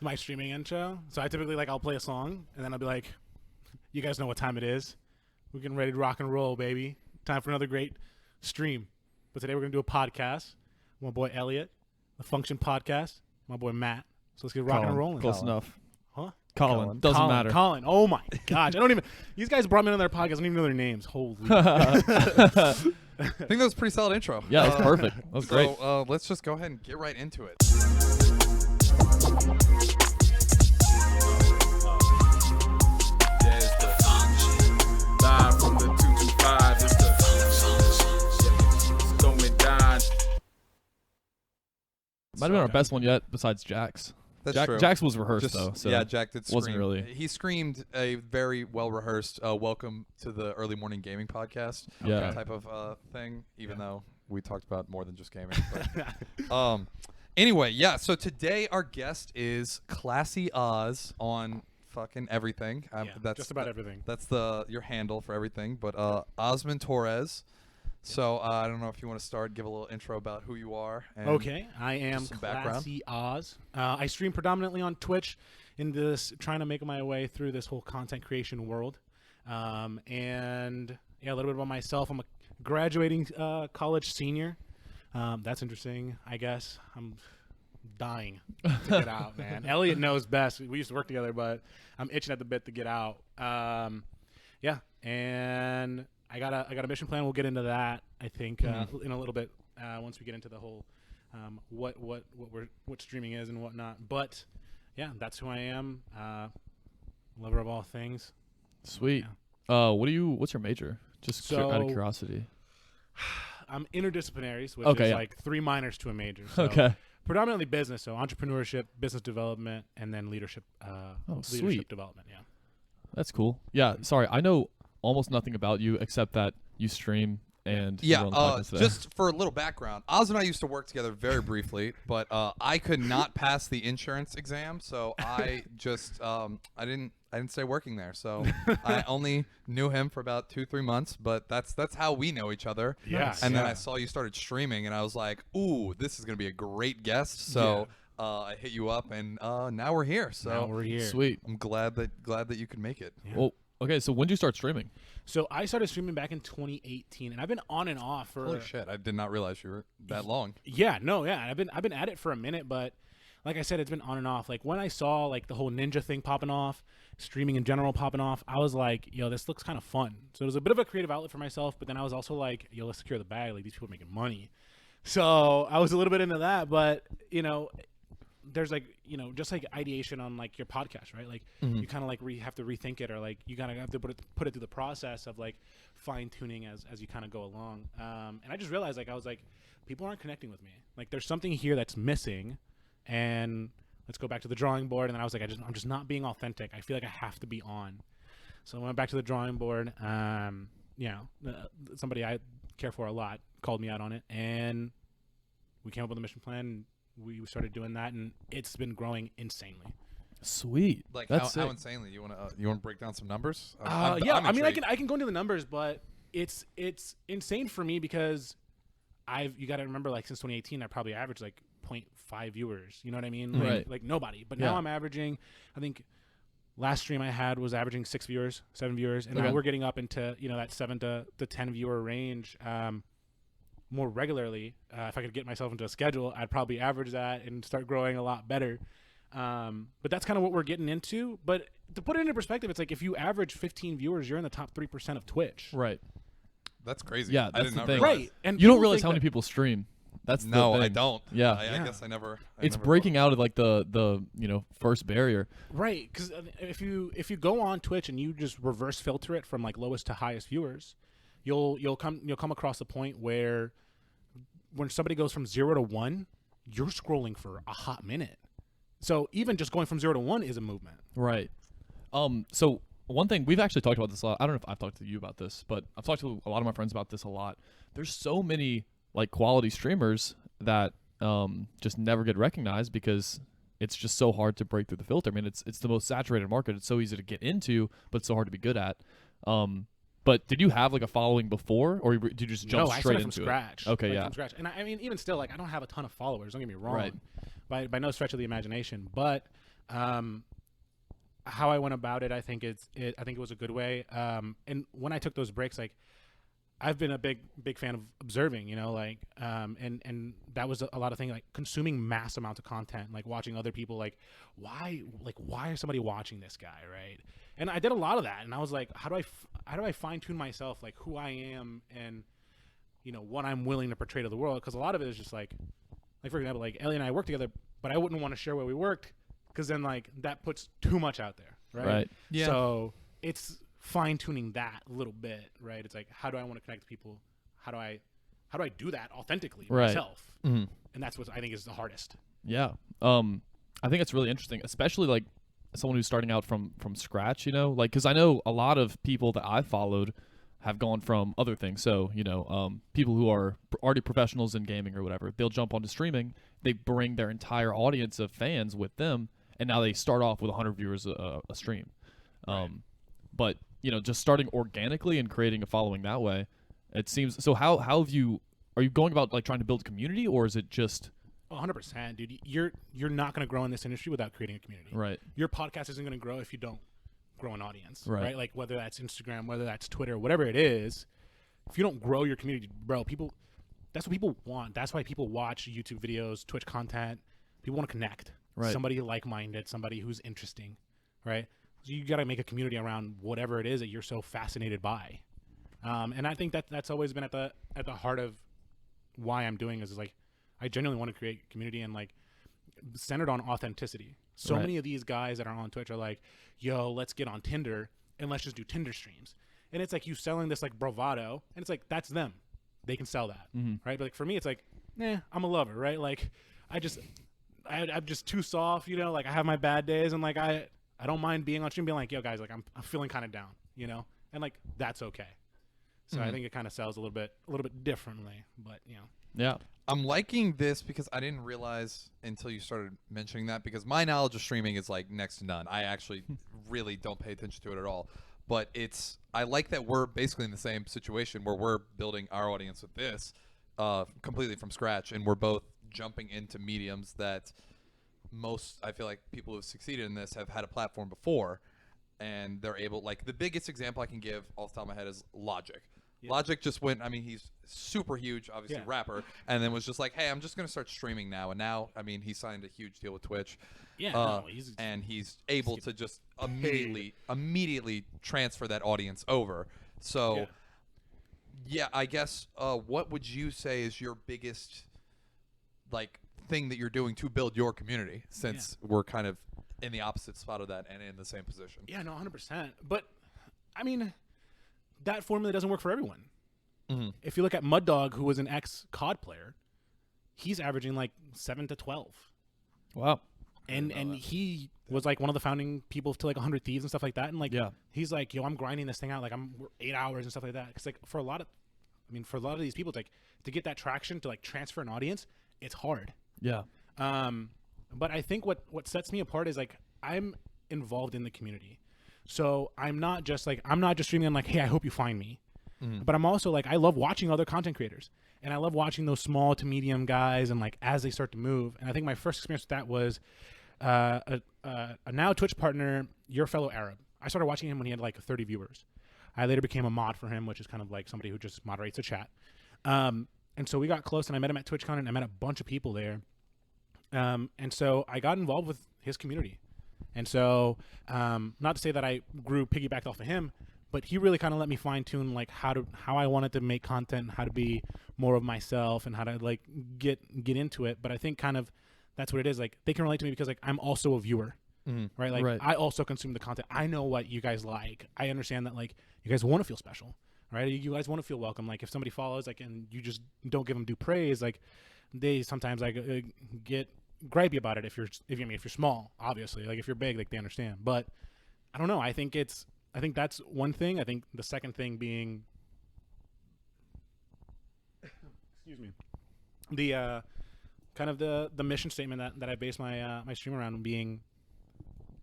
my streaming intro. So I typically I'll play a song and then I'll be like, you guys know what time it is. We're getting ready to rock and roll, baby. Time for another great stream. But today we're going to do a podcast. My boy Elliott, the Function Podcast. My boy Matt. So let's get rocking and rolling. Close enough. Huh? Colin. Doesn't matter. Colin. Oh my gosh. I don't even. These guys brought me on their podcast. I don't even know their names. Holy. I think that was a pretty solid intro. Yeah, that's perfect. That was great. So let's just go ahead and get right into it. Live from the 225, it's the going down. Might have been our best one yet, besides Jack's. That's true. Jack's was rehearsed though. So yeah, Jack did scream. wasn't really. He screamed a very well rehearsed welcome to the early morning gaming podcast type of thing. Even though we talked about more than just gaming. But, anyway, yeah. So today our guest is Classy Oz on fucking everything. That's just about everything. That's your handle for everything. But Osman Torres. So I don't know if you want to start, give a little intro about who you are. And okay, I am Classy Oz. I stream predominantly on Twitch in this, trying to make my way through this whole content creation world. And yeah, a little bit about myself. I'm a graduating college senior. That's interesting, I guess. I'm dying to get out, man. Elliott knows best. We used to work together, but I'm itching at the bit to get out. Yeah, and I got a mission plan. We'll get into that, I think, in a little bit once we get into the whole what streaming is and whatnot. But yeah, that's who I am. Lover of all things. Sweet. Yeah. What's your major? Just out of curiosity. I'm interdisciplinaries, which is like 3 minors to a major. So okay. Predominantly business, so entrepreneurship, business development, and then leadership. Leadership development. Yeah. That's cool. Yeah. Sorry, I know almost nothing about you except that you stream and just for a little background, Oz and I used to work together very briefly, but I could not pass the insurance exam, so I just I didn't stay working there, so I only knew him for about 2-3 months, but that's how we know each other. Yeah. And then I saw you started streaming, and I was like, ooh, this is gonna be a great guest. So I hit you up, and now we're here. So now we're here. Sweet. I'm glad that you could make it. Yeah. Well, okay, so when did you start streaming? So I started streaming back in 2018, and I've been on and off for. Holy shit! I did not realize you were that long. Yeah, I've been at it for a minute, but like I said, it's been on and off. Like when I saw the whole ninja thing popping off, streaming in general popping off, I was like, yo, this looks kind of fun. So it was a bit of a creative outlet for myself, but then I was also like, yo, let's secure the bag. Like these people are making money. So I was a little bit into that, but there's just like ideation on your podcast, right? Like you kind of have to rethink it, or you gotta have to put it through the process of fine tuning as you kind of go along. And I just realized I was people aren't connecting with me. There's something here that's missing, and let's go back to the drawing board. And then I was like, I'm just not being authentic. I feel like I have to be on. So I went back to the drawing board. Somebody I care for a lot called me out on it, and we came up with a mission plan. We started doing that, and it's been growing insanely. Sweet. How insanely? You want to break down some numbers? I can go into the numbers, but it's insane for me because you got to remember since 2018 I probably averaged 0.5 viewers. You know what I mean? Right. Nobody. But now I'm averaging. I think last stream I had was averaging 7 viewers, and now we're getting up into that 7 to 10 viewer range. More regularly, if I could get myself into a schedule, I'd probably average that and start growing a lot better. But that's kind of what we're getting into. But to put it into perspective, it's if you average 15 viewers, you're in the top 3% of Twitch. Right. That's crazy. Yeah, that's the thing. Right. And you don't realize how many people stream. That's the thing. I don't. Yeah. I guess I never. It's breaking out of the first barrier. Right. Because if you go on Twitch and you just reverse filter it from lowest to highest viewers, you'll come across a point where when somebody goes from 0 to 1, you're scrolling for a hot minute. So even just going from 0 to 1 is a movement. Right. So one thing we've actually talked about this a lot. I don't know if I've talked to you about this, but I've talked to a lot of my friends about this a lot. There's so many quality streamers that just never get recognized because it's just so hard to break through the filter. I mean, it's the most saturated market. It's so easy to get into, but it's so hard to be good at. But did you have a following before, or did you just jump straight into it? No, I started from scratch. Okay, yeah. From scratch. And I mean, even still, I don't have a ton of followers. Don't get me wrong. Right. By no stretch of the imagination. But How I went about it, I think I think it was a good way. And when I took those breaks, like I've been a big fan of observing, like, and that was a lot of things, like consuming mass amounts of content, like watching other people, like why is somebody watching this guy, right? And I did a lot of that, and I was like, how do I fine tune myself, like who I am, and what I'm willing to portray to the world, because a lot of it is just like for example, like Elliott and I work together, but I wouldn't want to share where we worked, because then like that puts too much out there, right? Yeah. So it's fine tuning that a little bit, right? It's like, how do I want to connect to people? How do I do that authentically myself? Mm-hmm. And that's what I think is the hardest. Yeah. I think it's really interesting, especially like someone who's starting out from scratch, like, because I know a lot of people that I followed have gone from other things. So, people who are already professionals in gaming or whatever, they'll jump onto streaming. They bring their entire audience of fans with them, and now they start off with 100 viewers a stream. Right. But, just starting organically and creating a following that way, it seems. So how are you going about like trying to build a community, or is it just 100%, dude? You're not going to grow in this industry without creating a community. Right. Your podcast isn't going to grow if you don't grow an audience, right? Like whether that's Instagram, whether that's Twitter, whatever it is, if you don't grow your community, bro, that's what people want. That's why people watch YouTube videos, Twitch content. People want to connect. Right. Somebody like-minded, somebody who's interesting, right? So you got to make a community around whatever it is that you're so fascinated by. And I think that's always been at the heart of why I'm doing is like, I genuinely want to create community and like centered on authenticity. So many of these guys that are on Twitch are like, yo, let's get on Tinder and let's just do Tinder streams. And it's like you selling this like bravado, and it's like, that's them. They can sell that, right? But like for me, it's like, I'm a lover, right? Like I'm just too soft, like I have my bad days, and like I don't mind being on stream, being like, yo guys, like I'm feeling kind of down, and like that's okay. So I think it kind of sells a little bit differently, but Yeah. I'm liking this because I didn't realize until you started mentioning that, because my knowledge of streaming is like next to none. I actually really don't pay attention to it at all. But I like that we're basically in the same situation where we're building our audience with this completely from scratch, and we're both jumping into mediums that I feel like people who have succeeded in this have had a platform before, and they're able, like the biggest example I can give off the top of my head is Logic. Logic just went, he's super huge, obviously rapper, and then was just like, hey, I'm just going to start streaming now. And now, he signed a huge deal with Twitch. Yeah, and he's able to just immediately transfer that audience over. So, I guess, what would you say is your biggest, like, thing that you're doing to build your community, since we're kind of in the opposite spot of that and in the same position? Yeah, no, 100%. But, that formula doesn't work for everyone. Mm-hmm. If you look at Mud Dog, who was an ex-COD player, he's averaging like 7 to 12. Wow. And he was like one of the founding people to like 100 Thieves and stuff like that. And like, he's like, yo, I'm grinding this thing out. Like we're 8 hours and stuff like that. Cause like for a lot of these people, it's like to get that traction to like transfer an audience, it's hard. Yeah. But I think what sets me apart is like, I'm involved in the community. So I'm not just streaming like, hey, I hope you find me. Mm-hmm. But I'm also like, I love watching other content creators, and I love watching those small to medium guys, and like as they start to move. And I think my first experience with that was a now Twitch partner, your fellow Arab. I started watching him when he had like 30 viewers. I later became a mod for him, which is kind of like somebody who just moderates a chat. And so we got close, and I met him at TwitchCon, and I met a bunch of people there. And so I got involved with his community. And so, not to say that I grew piggybacked off of him, but he really kind of let me fine tune like how I wanted to make content, how to be more of myself, and how to like get into it. But I think kind of that's what it is. Like they can relate to me because like I'm also a viewer, right? Like I also consume the content. I know what you guys like. I understand that like you guys want to feel special, right? You guys want to feel welcome. Like if somebody follows like and you just don't give them due praise, like they sometimes like get gripey about it if you're small, obviously. Like if you're big, like they understand. But I don't know. I think that's one thing. I think the second thing being excuse me. The kind of the mission statement that I base my my stream around being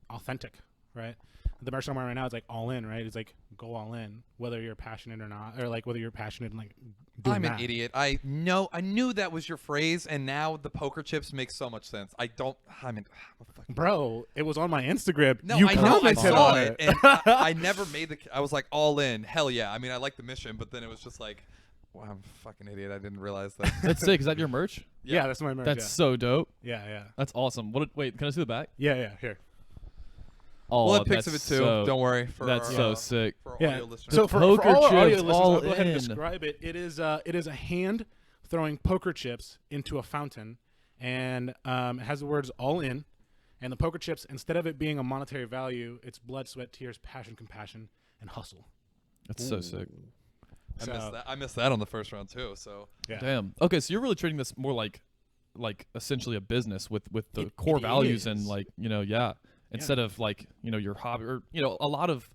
authentic, right? the merch I'm wearing right now is like all in, right? It's like go all in, whether you're passionate or not, or like whether you're passionate and like doing I'm that. an idiot. I knew that was your phrase, and now the poker chips make so much sense. Bro, it was on my Instagram. No, you I know. I commented saw on it, and I never made I was like all in. Hell yeah. I mean, I like the mission, but then it was just like, wow, I'm a fucking idiot. I didn't realize that. That's sick. Is that your merch? Yeah, that's my merch. That's so dope. yeah. That's awesome. Wait, can I see the back? Yeah, here. Oh, We'll have pics that's of it too. So, Don't worry. that's so sick. For our Yeah. audio listeners. So for poker all our audio chips, listeners, all I'll go ahead and in. describe it. It is a hand throwing poker chips into a fountain, and it has the words "all in." And the poker chips, instead of it being a monetary value, it's blood, sweat, tears, passion, compassion, and hustle. That's so sick. I missed that on the first round too. So Yeah. Damn. Okay, so you're really treating this more like essentially a business with the core values and is. like, instead of like, your hobby or, a lot of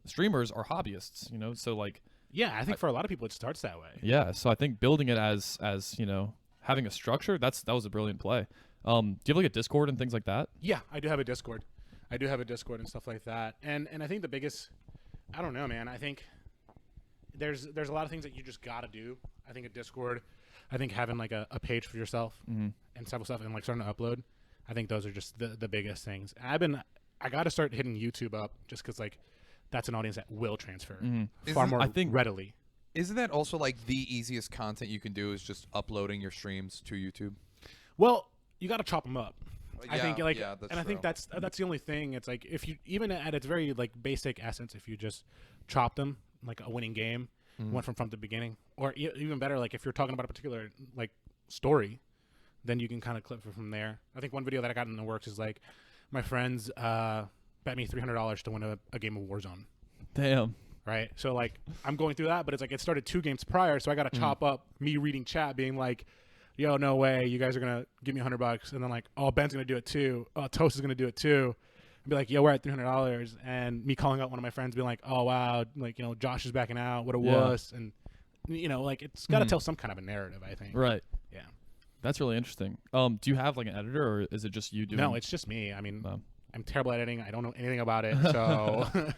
streamers are hobbyists, so like, Yeah, I think for a lot of people it starts that way. yeah. So I think building it as having a structure, that was a brilliant play. Do you have like a Discord and things like that? Yeah, I do have a Discord. And stuff like that. And I think the biggest, I don't know, man. I think there's a lot of things that you just gotta do. I think a Discord, I think having like a page for yourself and several stuff and like starting to upload. I think those are just the biggest things. And I got to start hitting YouTube up just because like that's an audience that will transfer far more readily. isn't that also like the easiest content you can do is just uploading your streams to YouTube? Well, you got to chop them up. I Yeah, think like, yeah, that's and I think true. that's the only thing. It's like if you even at its very like basic essence, if you just chop them like a winning game, went from the beginning, or even better, like if you're talking about a particular like story, then you can kind of clip it from there. I think one video that I got in the works is like my friends bet me $300 to win a game of Warzone. Damn. Right, so like I'm going through that, but it's like it started 2 games prior, so I got to chop up me reading chat, being like, "Yo, no way, you guys are gonna give me $100," and then like, "Oh, Ben's gonna do it too. Oh, Toast is gonna do it too." And be like, "Yo, we're at $300," and me calling out one of my friends, being like, "Oh wow, like Josh is backing out. What a wuss!" And like it's got to tell some kind of a narrative, I think. Right. Yeah. That's really interesting. Do you have like an editor, or is it just you doing? No, it's just me. I mean, No. I'm terrible at editing. I don't know anything about it, so.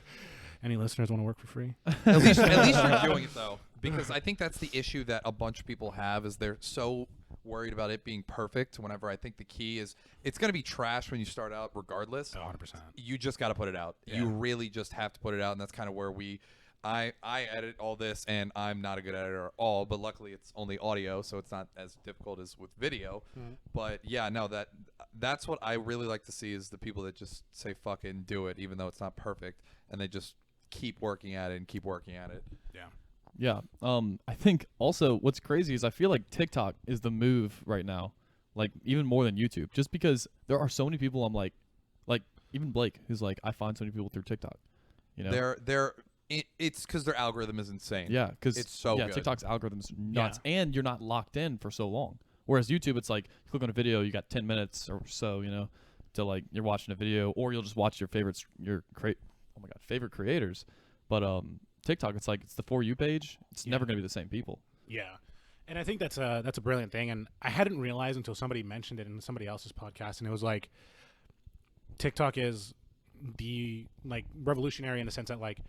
Any listeners want to work for free? At least you're doing it though, because I think that's the issue that a bunch of people have is they're so worried about it being perfect. Whenever I think the key is it's going to be trash when you start out, regardless. 100%. You just got to put it out. Yeah. You really just have to put it out, and that's kind of where I edit all this, and I'm not a good editor at all. But luckily, it's only audio, so it's not as difficult as with video. But yeah, no, that's what I really like to see is the people that just say fucking do it, even though it's not perfect, and they just keep working at it and keep working at it. Yeah. Yeah. I think also what's crazy is I feel like TikTok is the move right now, like even more than YouTube, just because there are so many people. I'm like even Blake, who's like, I find so many people through TikTok. It's because their algorithm is insane. Yeah, because it's so good. TikTok's algorithm's nuts, and you're not locked in for so long. Whereas YouTube, it's like you click on a video, you got 10 minutes or so, to like you're watching a video, or you'll just watch your favorite creators. But TikTok, it's like it's the For You page. It's never gonna be the same people. Yeah, and I think that's a brilliant thing, and I hadn't realized until somebody mentioned it in somebody else's podcast, and it was like TikTok is the like revolutionary in the sense that like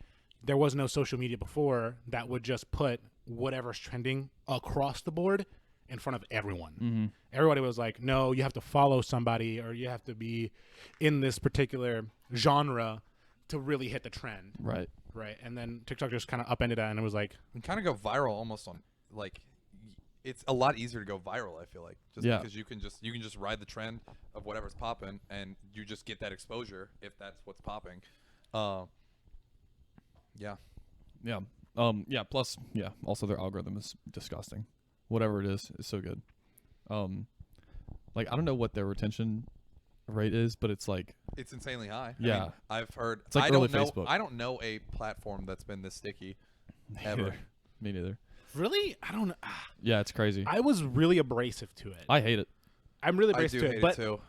there was no social media before that would just put whatever's trending across the board in front of everyone. Everybody was like, no, you have to follow somebody or you have to be in this particular genre to really hit the trend. Right. And then TikTok just kind of upended that, and it was like, and kind of go viral almost on like it's a lot easier to go viral. I feel like because you can just ride the trend of whatever's popping, and you just get that exposure if that's what's popping. Yeah. Plus, also their algorithm is disgusting. Whatever it is so good. Like I don't know what their retention rate is, but it's like it's insanely high. Yeah. I mean, I've heard. It's like I early don't know. Facebook. I don't know a platform that's been this sticky ever. Me neither. really? I don't know. Yeah, it's crazy. I was really abrasive to it. I hate it. I'm really I abrasive do to hate it, but it too.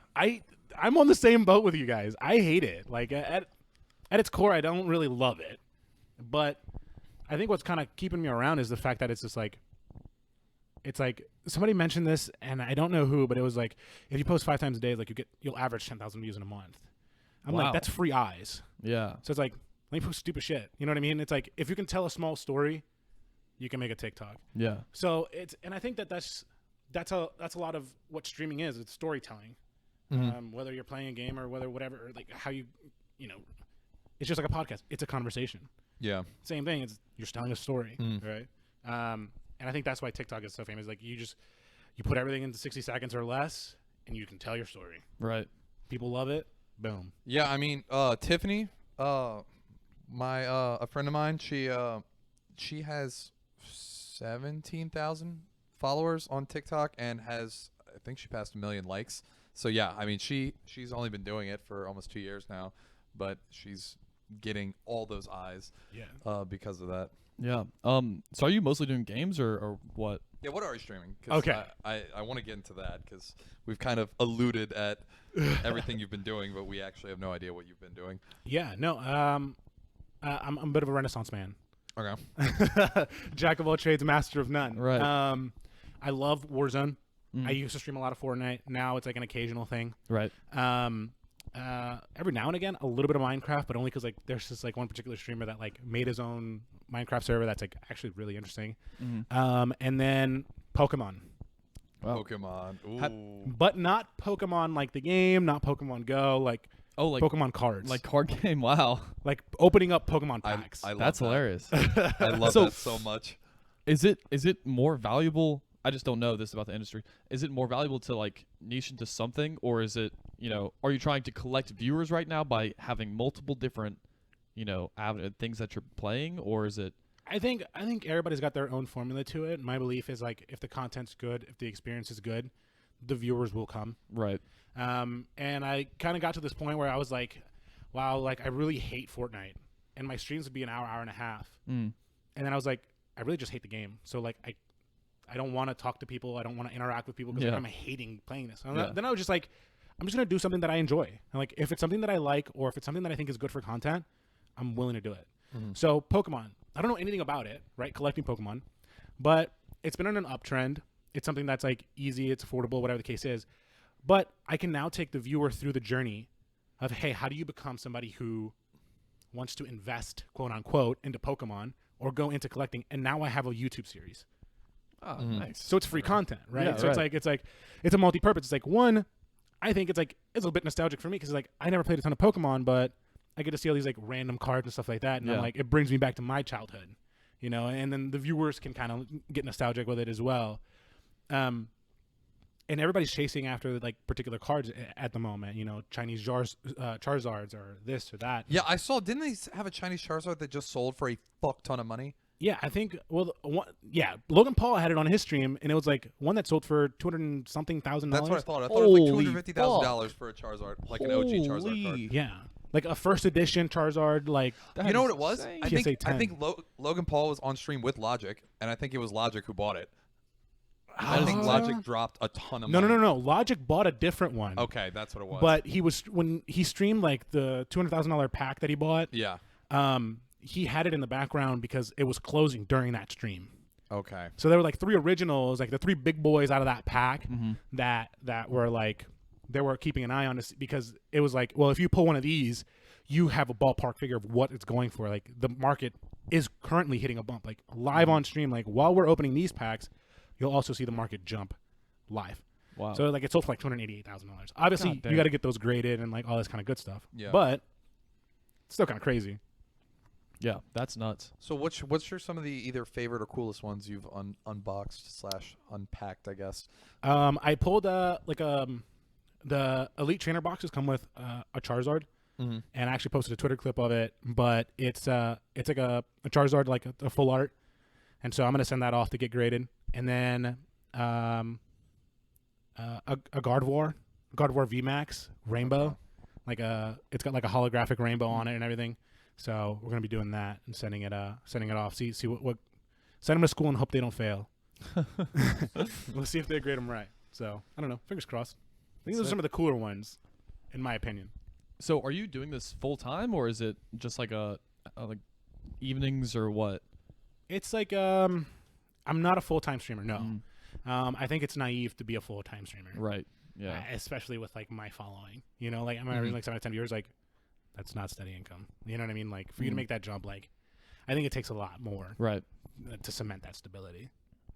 I'm on the same boat with you guys. I hate it. Like at its core, I don't really love it. But I think what's kind of keeping me around is the fact that it's just like, it's like somebody mentioned this, and I don't know who, but it was like if you post 5 times a day, like you'll average 10,000 views in a month. I'm Wow. like, that's free eyes. Yeah. So it's like, let me post stupid shit. You know what I mean? It's like, if you can tell a small story, you can make a TikTok. Yeah. So and I think that's a lot of what streaming is. It's storytelling. Whether you're playing a game or whatever, or like how you know, it's just like a podcast. It's a conversation. Yeah. Same thing. It's you're telling a story, right? And I think that's why TikTok is so famous. Like you put everything into 60 seconds or less, and you can tell your story. Right. People love it. Boom. Yeah. I mean, Tiffany, a friend of mine, she has 17,000 followers on TikTok and has, I think she passed 1 million likes. So yeah, I mean, she's only been doing it for almost 2 years now, but she's getting all those eyes. Yeah. Because of that. Yeah. So are you mostly doing games or what? Yeah. What are you streaming? 'Cause Okay. I want to get into that because we've kind of alluded at everything you've been doing, but we actually have no idea what you've been doing. Yeah. No. I'm a bit of a Renaissance man. Okay. Jack of all trades, master of none. Right. I love Warzone. I used to stream a lot of Fortnite. Now it's like an occasional thing. Right. Every now and again, a little bit of Minecraft, but only because like there's just like one particular streamer that like made his own Minecraft server that's like actually really interesting. And then Pokemon. Wow. Pokemon. Ooh. But not Pokemon like the game, not Pokemon Go, like like Pokemon Cards. Like card game. Wow. Like opening up Pokemon packs. I love That's that. hilarious. I love that so much. Is it more valuable? I just don't know this about the industry. Is it more valuable to like niche into something, or is it, you know, are you trying to collect viewers right now by having multiple different, you know, things that you're playing, or is it? I think everybody's got their own formula to it. My belief is like if the content's good, if the experience is good, the viewers will come. Right. And I kind of got to this point where I was like, wow, like I really hate Fortnite, and my streams would be an hour and a half. And then I was like, I really just hate the game. So like I don't want to talk to people. I don't want to interact with people because I'm hating playing this. And then I was just like, I'm just going to do something that I enjoy. And like, if it's something that I like, or if it's something that I think is good for content, I'm willing to do it. So Pokemon, I don't know anything about it, right? Collecting Pokemon, but it's been on an uptrend. It's something that's like easy. It's affordable, whatever the case is. But I can now take the viewer through the journey of, hey, how do you become somebody who wants to invest, quote unquote, into Pokemon or go into collecting? And now I have a YouTube series. Oh, nice. So it's free content, right? Yeah, so right. it's a multi-purpose. It's like, one, I think it's a little bit nostalgic for me because like I never played a ton of Pokemon, but I get to see all these like random cards and stuff like that, and I'm like, it brings me back to my childhood, you know. And then the viewers can kind of get nostalgic with it as well. And everybody's chasing after like particular cards at the moment, you know, Chinese Charizards or this or that. Yeah, I saw. Didn't they have a Chinese Charizard that just sold for a fuck ton of money? Yeah, I think. Well, Logan Paul had it on his stream, and it was like one that sold for $200-something thousand. That's what I thought. I thought it was like $250,000 for a Charizard, like an OG Charizard card. Yeah, like a first edition Charizard. Like, you know what it was? Insane. I think Logan Paul was on stream with Logic, and I think it was Logic who bought it. I think Logic dropped a ton of money. No. Logic bought a different one. Okay, that's what it was. But when he streamed like the $200,000 pack that he bought. Yeah. He had it in the background because it was closing during that stream. Okay. So there were like 3 originals, like the 3 big boys out of that pack that were like they were keeping an eye on this because it was like, well, if you pull one of these, you have a ballpark figure of what it's going for. Like the market is currently hitting a bump. Like live on stream, like while we're opening these packs, you'll also see the market jump live. Wow. So like it sold for like $288,000. Obviously, you got to get those graded and like all this kind of good stuff. Yeah. But it's still kind of crazy. Yeah, that's nuts. So what's some of the either favorite or coolest ones you've unboxed / unpacked, I guess? I pulled the Elite Trainer boxes come with a Charizard, and I actually posted a Twitter clip of it. But it's like a Charizard, like a full art, and so I'm gonna send that off to get graded, and then a Gardevoir VMAX Rainbow, it's got like a holographic rainbow on it and everything. So we're gonna be doing that and sending it off. See what send them to school and hope they don't fail. We'll see if they grade them right. So I don't know. Fingers crossed. I think those are some of the cooler ones, in my opinion. So are you doing this full time, or is it just like like evenings or what? It's like I'm not a full-time streamer. No, I think it's naive to be a full-time streamer. Right. Yeah. Especially with like my following. You know, like I'm averaging like 7 to 10 viewers. Like that's not steady income. You know what I mean? Like for you to make that jump, like I think it takes a lot more Right. To cement that stability.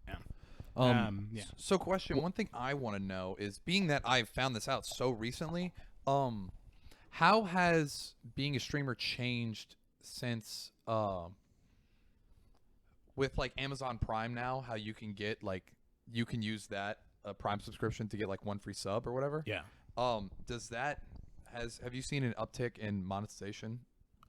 Yeah. Yeah. So question, one thing I want to know is, being that I've found this out so recently, how has being a streamer changed since with like Amazon Prime now, how you can get like you can use that Prime subscription to get like 1 free sub or whatever? Yeah. Does that have you seen an uptick in monetization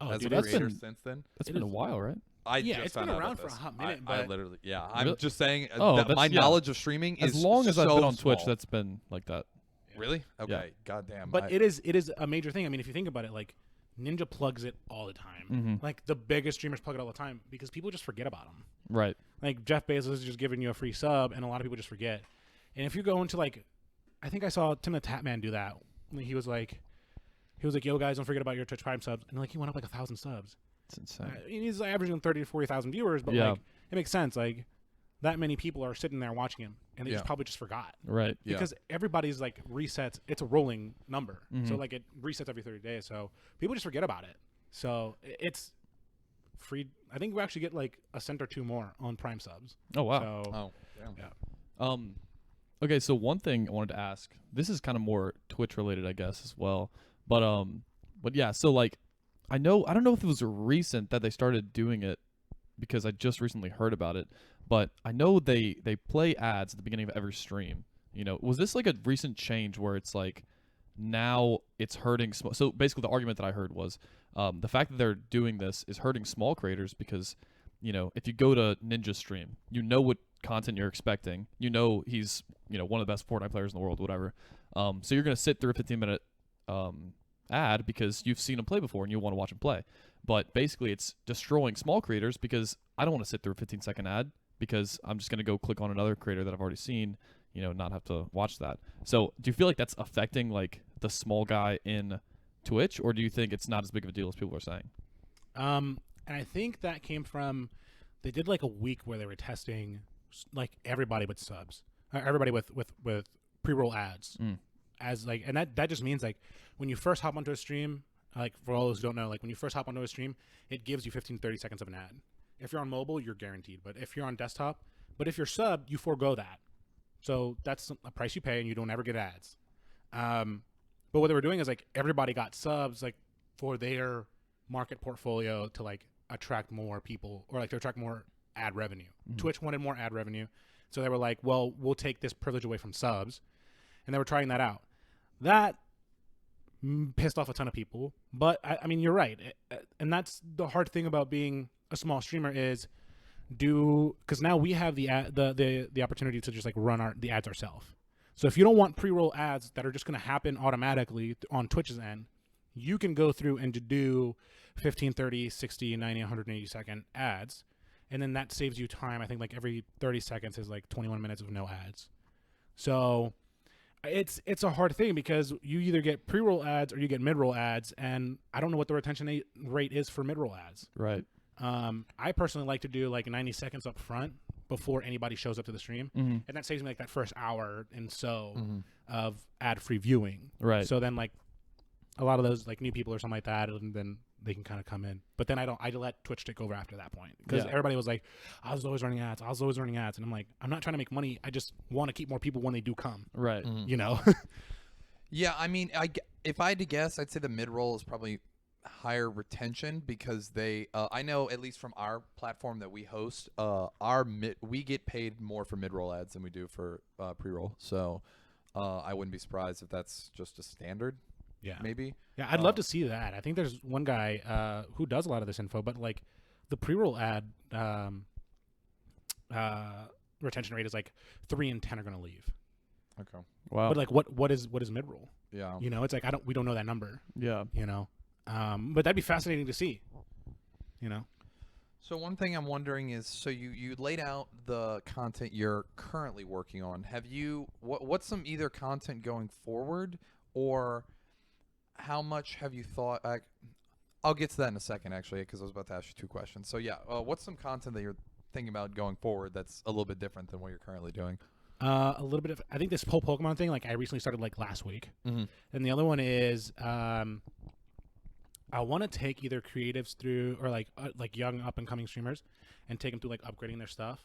Oh, as dude, a that's creator been- since then? That's been a while, right? Yeah, just it's found been out around about for a this. hot minute, I but literally, I'm Really? just saying Oh, that my that's- yeah. knowledge of streaming is As long as I've so been on Twitch, small. that's been like that. Really okay. Yeah. Goddamn. But it is a major thing. I mean, if you think about it, like Ninja plugs it all the time. Mm-hmm. Like the biggest streamers plug it all the time because people just forget about them. Right. Like Jeff Bezos is just giving you a free sub, and a lot of people just forget. And if you go into like, I think I saw Tim the Tatman do that. He was like, "Yo, guys, don't forget about your Twitch Prime subs." And like he went up like 1,000 subs. It's insane. He's averaging 30 to 40,000 viewers, but Yeah. like it makes sense. Like that many people are sitting there watching him, and they just probably just forgot. Right. Yeah. Because everybody's like resets. It's a rolling number, Mm-hmm. so like it resets every 30 days. So people just forget about it. So it's free. I think we actually get like a cent or two more on Prime subs. Oh wow. So damn. yeah. Okay, so one thing I wanted to ask. This is kind of more Twitch related, I guess, as well. But yeah. So like, I don't know if it was recent that they started doing it, because I just recently heard about it. But I know they play ads at the beginning of every stream. You know, was this like a recent change where it's like now it's hurting small? So basically, the argument that I heard was the fact that they're doing this is hurting small creators because, you know, if you go to Ninja's stream, you know what content you're expecting. You know he's, you know, one of the best Fortnite players in the world, whatever. So you're gonna sit through a 15-minute ad because you've seen him play before and you want to watch him play. But basically, it's destroying small creators because I don't want to sit through a 15-second ad because I'm just gonna go click on another creator that I've already seen. You know, not have to watch that. So do you feel like that's affecting like the small guy in Twitch, or do you think it's not as big of a deal as people are saying? And I think that came from they did like a week where they were testing like everybody with subs, everybody with pre-roll ads, as like, and that just means like when you first hop onto a stream, like for all those who don't know, like when you first hop onto a stream, it gives you 15-30 seconds of an ad. If you're on mobile, you're guaranteed, but if you're on desktop, but if you're sub, you forego that. So that's a price you pay, and you don't ever get ads. But what they were doing is like everybody got subs like for their market portfolio to like attract more people, or like to attract more ad revenue. Twitch wanted more ad revenue, so they were like, well, we'll take this privilege away from subs, and they were trying that out. That pissed off a ton of people, but I mean, you're right, and that's the hard thing about being a small streamer is because now we have the opportunity to just like run the ads ourselves. So if you don't want pre-roll ads that are just going to happen automatically on Twitch's end, you can go through and do 15, 30, 60, 90, 180 second ads. And then that saves you time. I think like every 30 seconds is like 21 minutes of no ads. So it's a hard thing because you either get pre-roll ads or you get mid-roll ads. And I don't know what the retention rate is for mid-roll ads. Right. I personally like to do like 90 seconds up front before anybody shows up to the stream. And that saves me like that first hour and so of ad-free viewing. Right. So then like a lot of those like new people or something like that, and then they can kind of come in. But then I let Twitch take over after that point because everybody was like, I was always running ads. And I'm like, I'm not trying to make money. I just want to keep more people when they do come. Right. You know? Yeah, I mean, if I had to guess, I'd say the mid-roll is probably higher retention because they I know at least from our platform that we host, we get paid more for mid-roll ads than we do for pre-roll. So I wouldn't be surprised if that's just a standard. Yeah. Maybe. Yeah, I'd love to see that. I think there's one guy who does a lot of this info, but like the pre-roll ad retention rate is like 3 in 10 are going to leave. Okay. Wow. But like what is mid-roll? Yeah. You know, it's like we don't know that number. Yeah. You know. But that'd be fascinating to see. You know. So one thing I'm wondering is, so you laid out the content you're currently working on. Have you what's some either content going forward, or how much have you thought? I'll get to that in a second, actually, because I was about to ask you 2 questions. So yeah, what's some content that you're thinking about going forward that's a little bit different than what you're currently doing? A little bit of, I think this whole Pokemon thing, like I recently started like last week, and the other one is I want to take either creatives through or like young up and coming streamers and take them through like upgrading their stuff,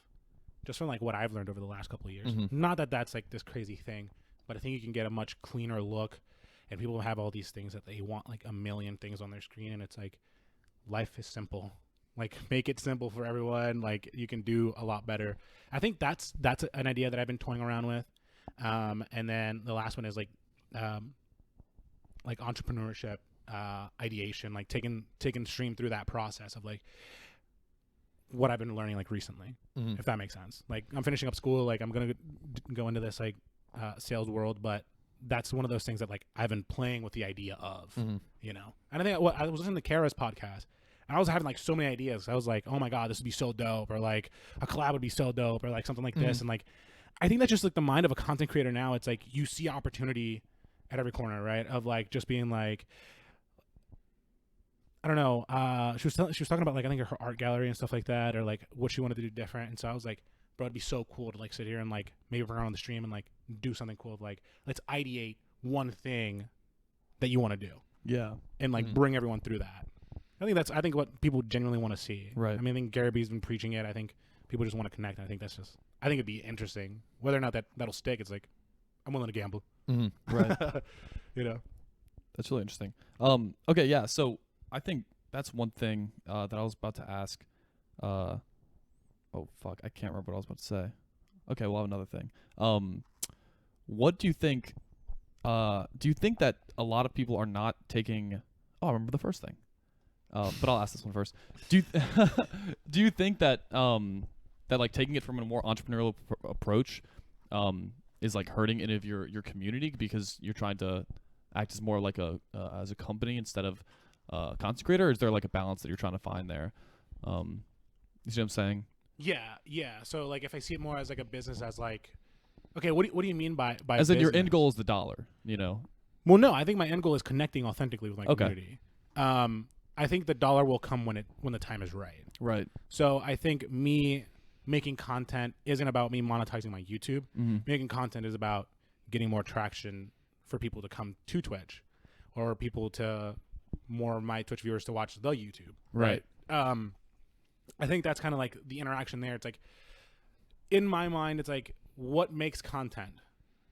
just from like what I've learned over the last couple of years. Not that that's like this crazy thing, but I think you can get a much cleaner look, and people have all these things that they want, like a million things on their screen, and it's like life is simple. Like make it simple for everyone. Like you can do a lot better. I think that's an idea that I've been toying around with. And then the last one is like entrepreneurship, ideation, like taking stream through that process of like what I've been learning like recently, if that makes sense. Like I'm finishing up school, like I'm gonna go into this like sales world, but that's one of those things that like I've been playing with the idea of, you know. And I think I was listening to Kara's podcast, and I was having like so many ideas. I was like, oh my god, this would be so dope, or like a collab would be so dope, or like something like this. And like I think that's just like the mind of a content creator now. It's like you see opportunity at every corner, right? Of like just being like, I don't know. She was talking about like I think her art gallery and stuff like that, or like what she wanted to do different. And so I was like, bro, it'd be so cool to like sit here and like maybe bring her on the stream and like do something cool. Of like let's ideate one thing that you want to do. Yeah. And like bring everyone through that. I think what people genuinely want to see. Right. I mean, I think Gary B's been preaching it. I think people just want to connect. And I think it'd be interesting. Whether or not that'll stick, it's like I'm willing to gamble. Right. You know. That's really interesting. Okay, yeah. So I think that's one thing that I was about to ask. Oh fuck, I can't remember what I was about to say. Okay, we'll have another thing. What do you think? Do you think that a lot of people are not taking? Oh, I remember the first thing. But I'll ask this one first. Do you think that that like taking it from a more entrepreneurial approach is like hurting any of your community because you're trying to act as more like as a company instead of content creator? Or is there like a balance that you're trying to find there? You see what I'm saying? Yeah. So like if I see it more as like a business, as like, okay, what do you mean by as in your end goal is the dollar, you know? Well, no, I think my end goal is connecting authentically with my community. I think the dollar will come when the time is right. Right. So I think me making content isn't about me monetizing my YouTube. Making content is about getting more traction for people to come to Twitch, or people to more of my Twitch viewers to watch the YouTube. Right. I think that's kind of like the interaction there. It's like, in my mind, it's like, what makes content?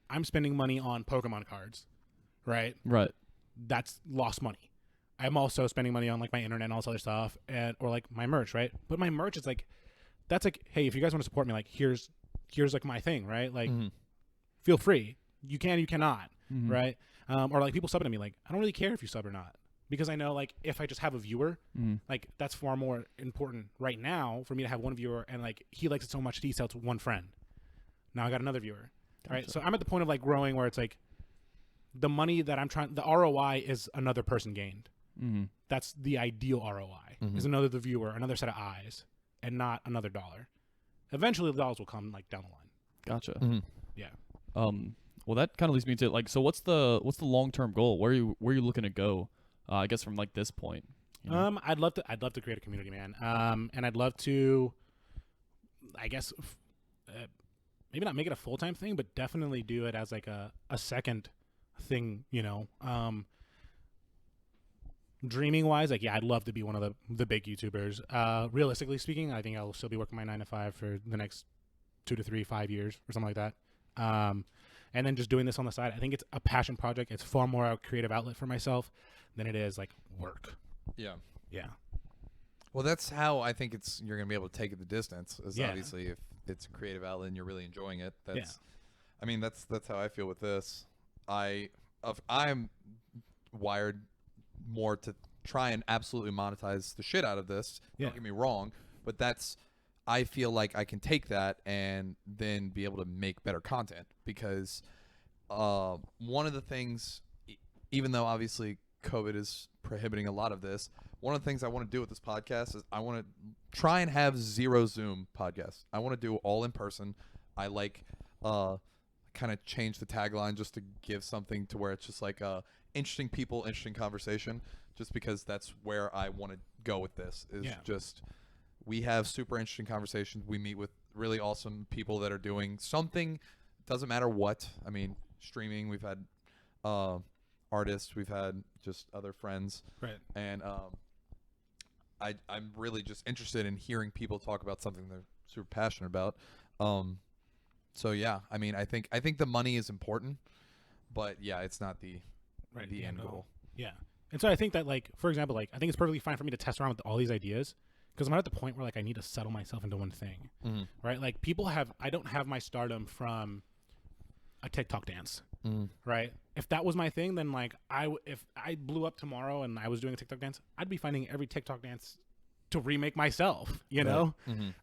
I'm spending money on Pokémon cards, right? Right. That's lost money. I'm also spending money on like my internet and all this other stuff, or like my merch, right? But my merch is like, that's like, hey, if you guys want to support me, like here's like my thing, right? Like, feel free. You can, you cannot, right? Or like people subbing to me, like I don't really care if you sub or not, because I know like if I just have a viewer, like that's far more important right now for me to have one viewer, and like he likes it so much he sells to one friend. Now I got another viewer, right? So I'm at the point of like growing where it's like the money that I'm trying, the ROI is another person gained. That's the ideal ROI, is another viewer, another set of eyes, and not another dollar. Eventually the dollars will come like down the line. Gotcha. Yeah. Well, that kind of leads me to like, so what's the long-term goal? Where are you looking to go? I guess from like this point. You know? I'd love to create a community, man. And I'd love to, I guess, maybe not make it a full-time thing, but definitely do it as like a second thing, you know. Dreaming wise, like, yeah, I'd love to be one of the big YouTubers. Realistically speaking, I think I'll still be working my 9 to 5 for the next 2 to 3, 5 years or something like that. And then just doing this on the side, I think it's a passion project. It's far more a creative outlet for myself than it is like work. Yeah. Yeah. Well, that's how I think you're going to be able to take it the distance, is obviously if it's a creative outlet and you're really enjoying it. I mean, that's how I feel with this. I'm wired more to try and absolutely monetize the shit out of this. Don't get me wrong, but I feel like I can take that and then be able to make better content, because one of the things, even though obviously COVID is prohibiting a lot of this, one of the things I want to do with this podcast is I want to try and have zero Zoom podcasts. I want to do all in person. I like kind of change the tagline just to give something to where it's just like interesting people, interesting conversation, just because that's where I want to go with this, is just we have super interesting conversations. We meet with really awesome people that are doing something, doesn't matter what. I mean, streaming, we've had our artists. We've had just other friends. Right. And I'm really just interested in hearing people talk about something they're super passionate about. So yeah, I mean, I think the money is important, but yeah, it's not the end goal. Yeah. And so I think that, like, for example, like, I think it's perfectly fine for me to test around with all these ideas, because I'm not at the point where, like, I need to settle myself into one thing, right? Like, I don't have my stardom from a TikTok dance, right? If that was my thing, then, like, if I blew up tomorrow and I was doing a TikTok dance, I'd be finding every TikTok dance to remake myself, you know?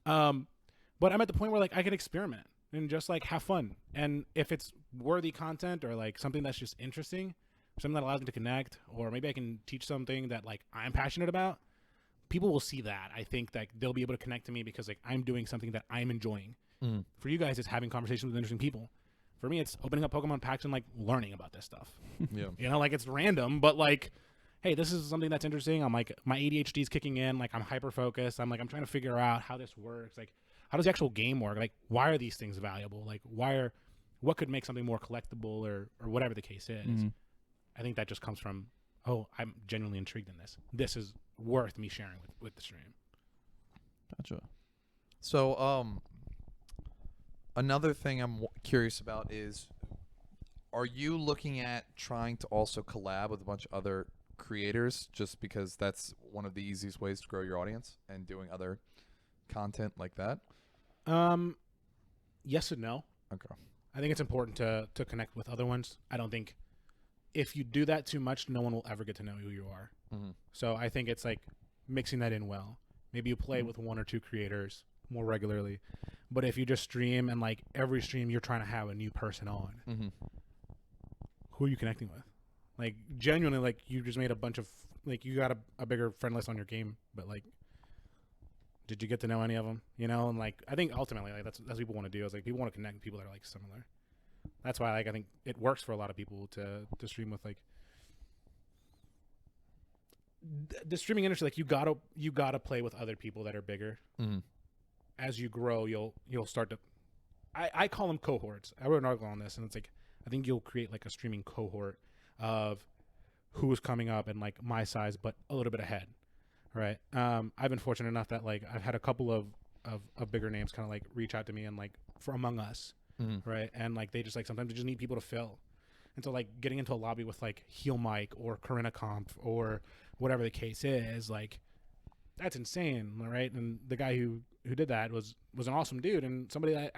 But I'm at the point where, like, I can experiment and just, like, have fun. And if it's worthy content or, like, something that's just interesting, something that allows me to connect, or maybe I can teach something that, like, I'm passionate about, people will see that. I think that they'll be able to connect to me because, like, I'm doing something that I'm enjoying. For you guys, it's having conversations with interesting people. For me, it's opening up Pokemon packs and, like, learning about this stuff. Yeah. You know, like, it's random, but, like, hey, this is something that's interesting. I'm, like, my ADHD is kicking in. Like, I'm hyper-focused. I'm trying to figure out how this works. Like, how does the actual game work? Like, why are these things valuable? Like, what could make something more collectible or whatever the case is? I think that just comes from, I'm genuinely intrigued in this. This is worth me sharing with the stream. Gotcha. So, another thing I'm curious about is, are you looking at trying to also collab with a bunch of other creators, just because that's one of the easiest ways to grow your audience, and doing other content like that? Yes and no. Okay. I think it's important to connect with other ones. I don't think if you do that too much, no one will ever get to know who you are. So I think it's like mixing that in well. Maybe you play with one or two creators more regularly, but if you just stream and, like, every stream you're trying to have a new person on, who are you connecting with? Like, genuinely, like, you just made a bunch of, like, you got a bigger friend list on your game, but, like, did you get to know any of them? You know, and, like, I think ultimately, like, that's what people want to do. Is, like, people want to connect with people that are, like, similar. That's why, like, I think it works for a lot of people to stream with, like, the streaming industry. Like, you gotta play with other people that are bigger. As you grow, you'll start to. I call them cohorts. I wrote an article on this, and it's like, I think you'll create, like, a streaming cohort of who's coming up and, like, my size, but a little bit ahead, right? I've been fortunate enough that, like, I've had a couple of bigger names kind of, like, reach out to me and, like, for Among Us. Right. And, like, they just, like, sometimes they just need people to fill. And so, like, getting into a lobby with, like, Heel Mike or Corinna Comp or whatever the case is, like, that's insane. Right. And the guy who did that was an awesome dude, and somebody that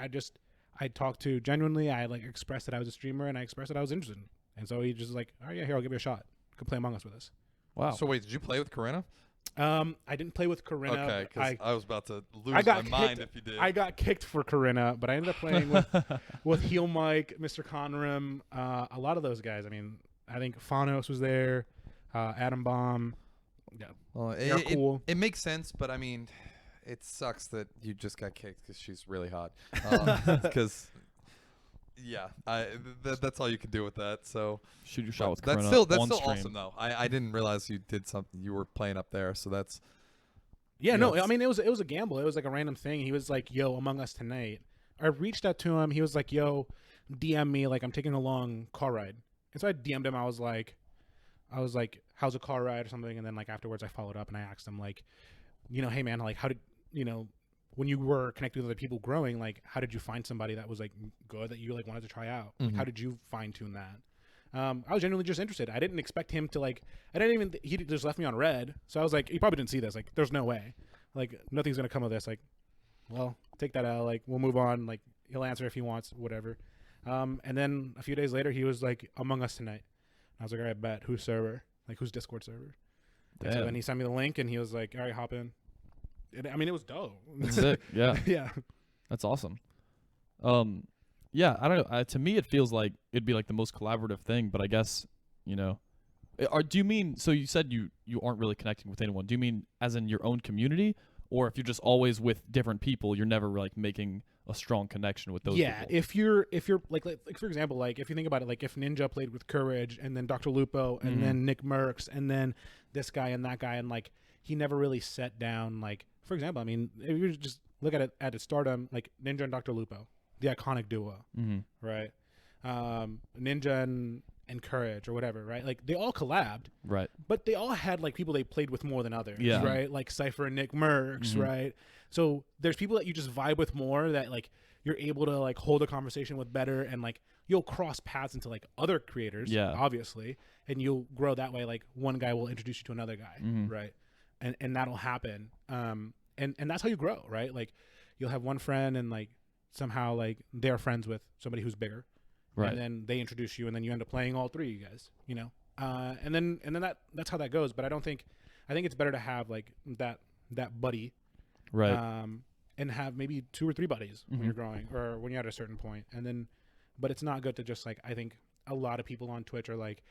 I talked to genuinely. I, like, expressed that I was a streamer, and I expressed that I was interested in. And so he just like, all right, yeah, here, I'll give you a shot. Come play Among Us with us. Wow. So wait, did you play with Corinna? I didn't play with Corinna. Okay, because I was about to lose my mind if you did. I got kicked for Corinna, but I ended up playing with Heel Mike, Mr. Conram, a lot of those guys. I mean, I think Phanos was there, Adam Bomb. Yeah, well, cool. It makes sense, but I mean, it sucks that you just got kicked because she's really hot. Because yeah, that's all you can do with that. So shoot your shot with that's Corinna. That's still awesome though. I didn't realize you did something. You were playing up there, so that's. Yeah, no, I mean, it was a gamble. It was like a random thing. He was like, "Yo, Among Us tonight." I reached out to him. He was like, "Yo, DM me. Like, I'm taking a long car ride." And so I DM'd him. I was like, "How's a car ride?" or something. And then, like, afterwards, I followed up and I asked him, like, you know, "Hey man, like, how did, you know, when you were connecting with other people growing, like, how did you find somebody that was, like, good that you, like, wanted to try out? Like, how did you fine tune that?" I was genuinely just interested. I didn't expect him to, like, he just left me on red. So I was like, he probably didn't see this. Like, there's no way. Like, nothing's going to come of this. Like, well, take that out. Like, we'll move on. Like, he'll answer if he wants, whatever. And then a few days later, he was like, "Among Us tonight." I was like, "All right, bet. Whose server? Like, whose Discord server?" And so then he sent me the link, and he was like, "All right, hop in." I mean, it was dope. Sick. Yeah. Yeah. That's awesome. Yeah, I don't know. To me, it feels like it'd be like the most collaborative thing, but I guess, you know, do you mean, so you said you aren't really connecting with anyone. Do you mean as in your own community, or if you're just always with different people, you're never like making a strong connection with those people? Yeah, if you're like for example, like if you think about it, like if Ninja played with Courage and then Dr. Lupo and then Nick Merckx and then this guy and that guy, and like he never really set down, like, for example, I mean, if you just look at it at its stardom, like Ninja and Dr. Lupo, the iconic duo, right? Ninja and Courage or whatever, right? Like they all collabed, Right. but they all had like people they played with more than others, Yeah. right? Like Cypher and Nick Merckx, right? So there's people that you just vibe with more that like you're able to like hold a conversation with better, and like you'll cross paths into like other creators, obviously, and you'll grow that way. Like one guy will introduce you to another guy, right? And that'll happen. And that's how you grow, right? Like you'll have one friend and like somehow like they're friends with somebody who's bigger. Right. And then they introduce you, and then you end up playing all three of you guys, you know? And then that's how that goes. But I think it's better to have like that buddy. Right. And have maybe 2 or 3 buddies when you're growing or when you're at a certain point. And then, but it's not good to just like, I think a lot of people on Twitch are like,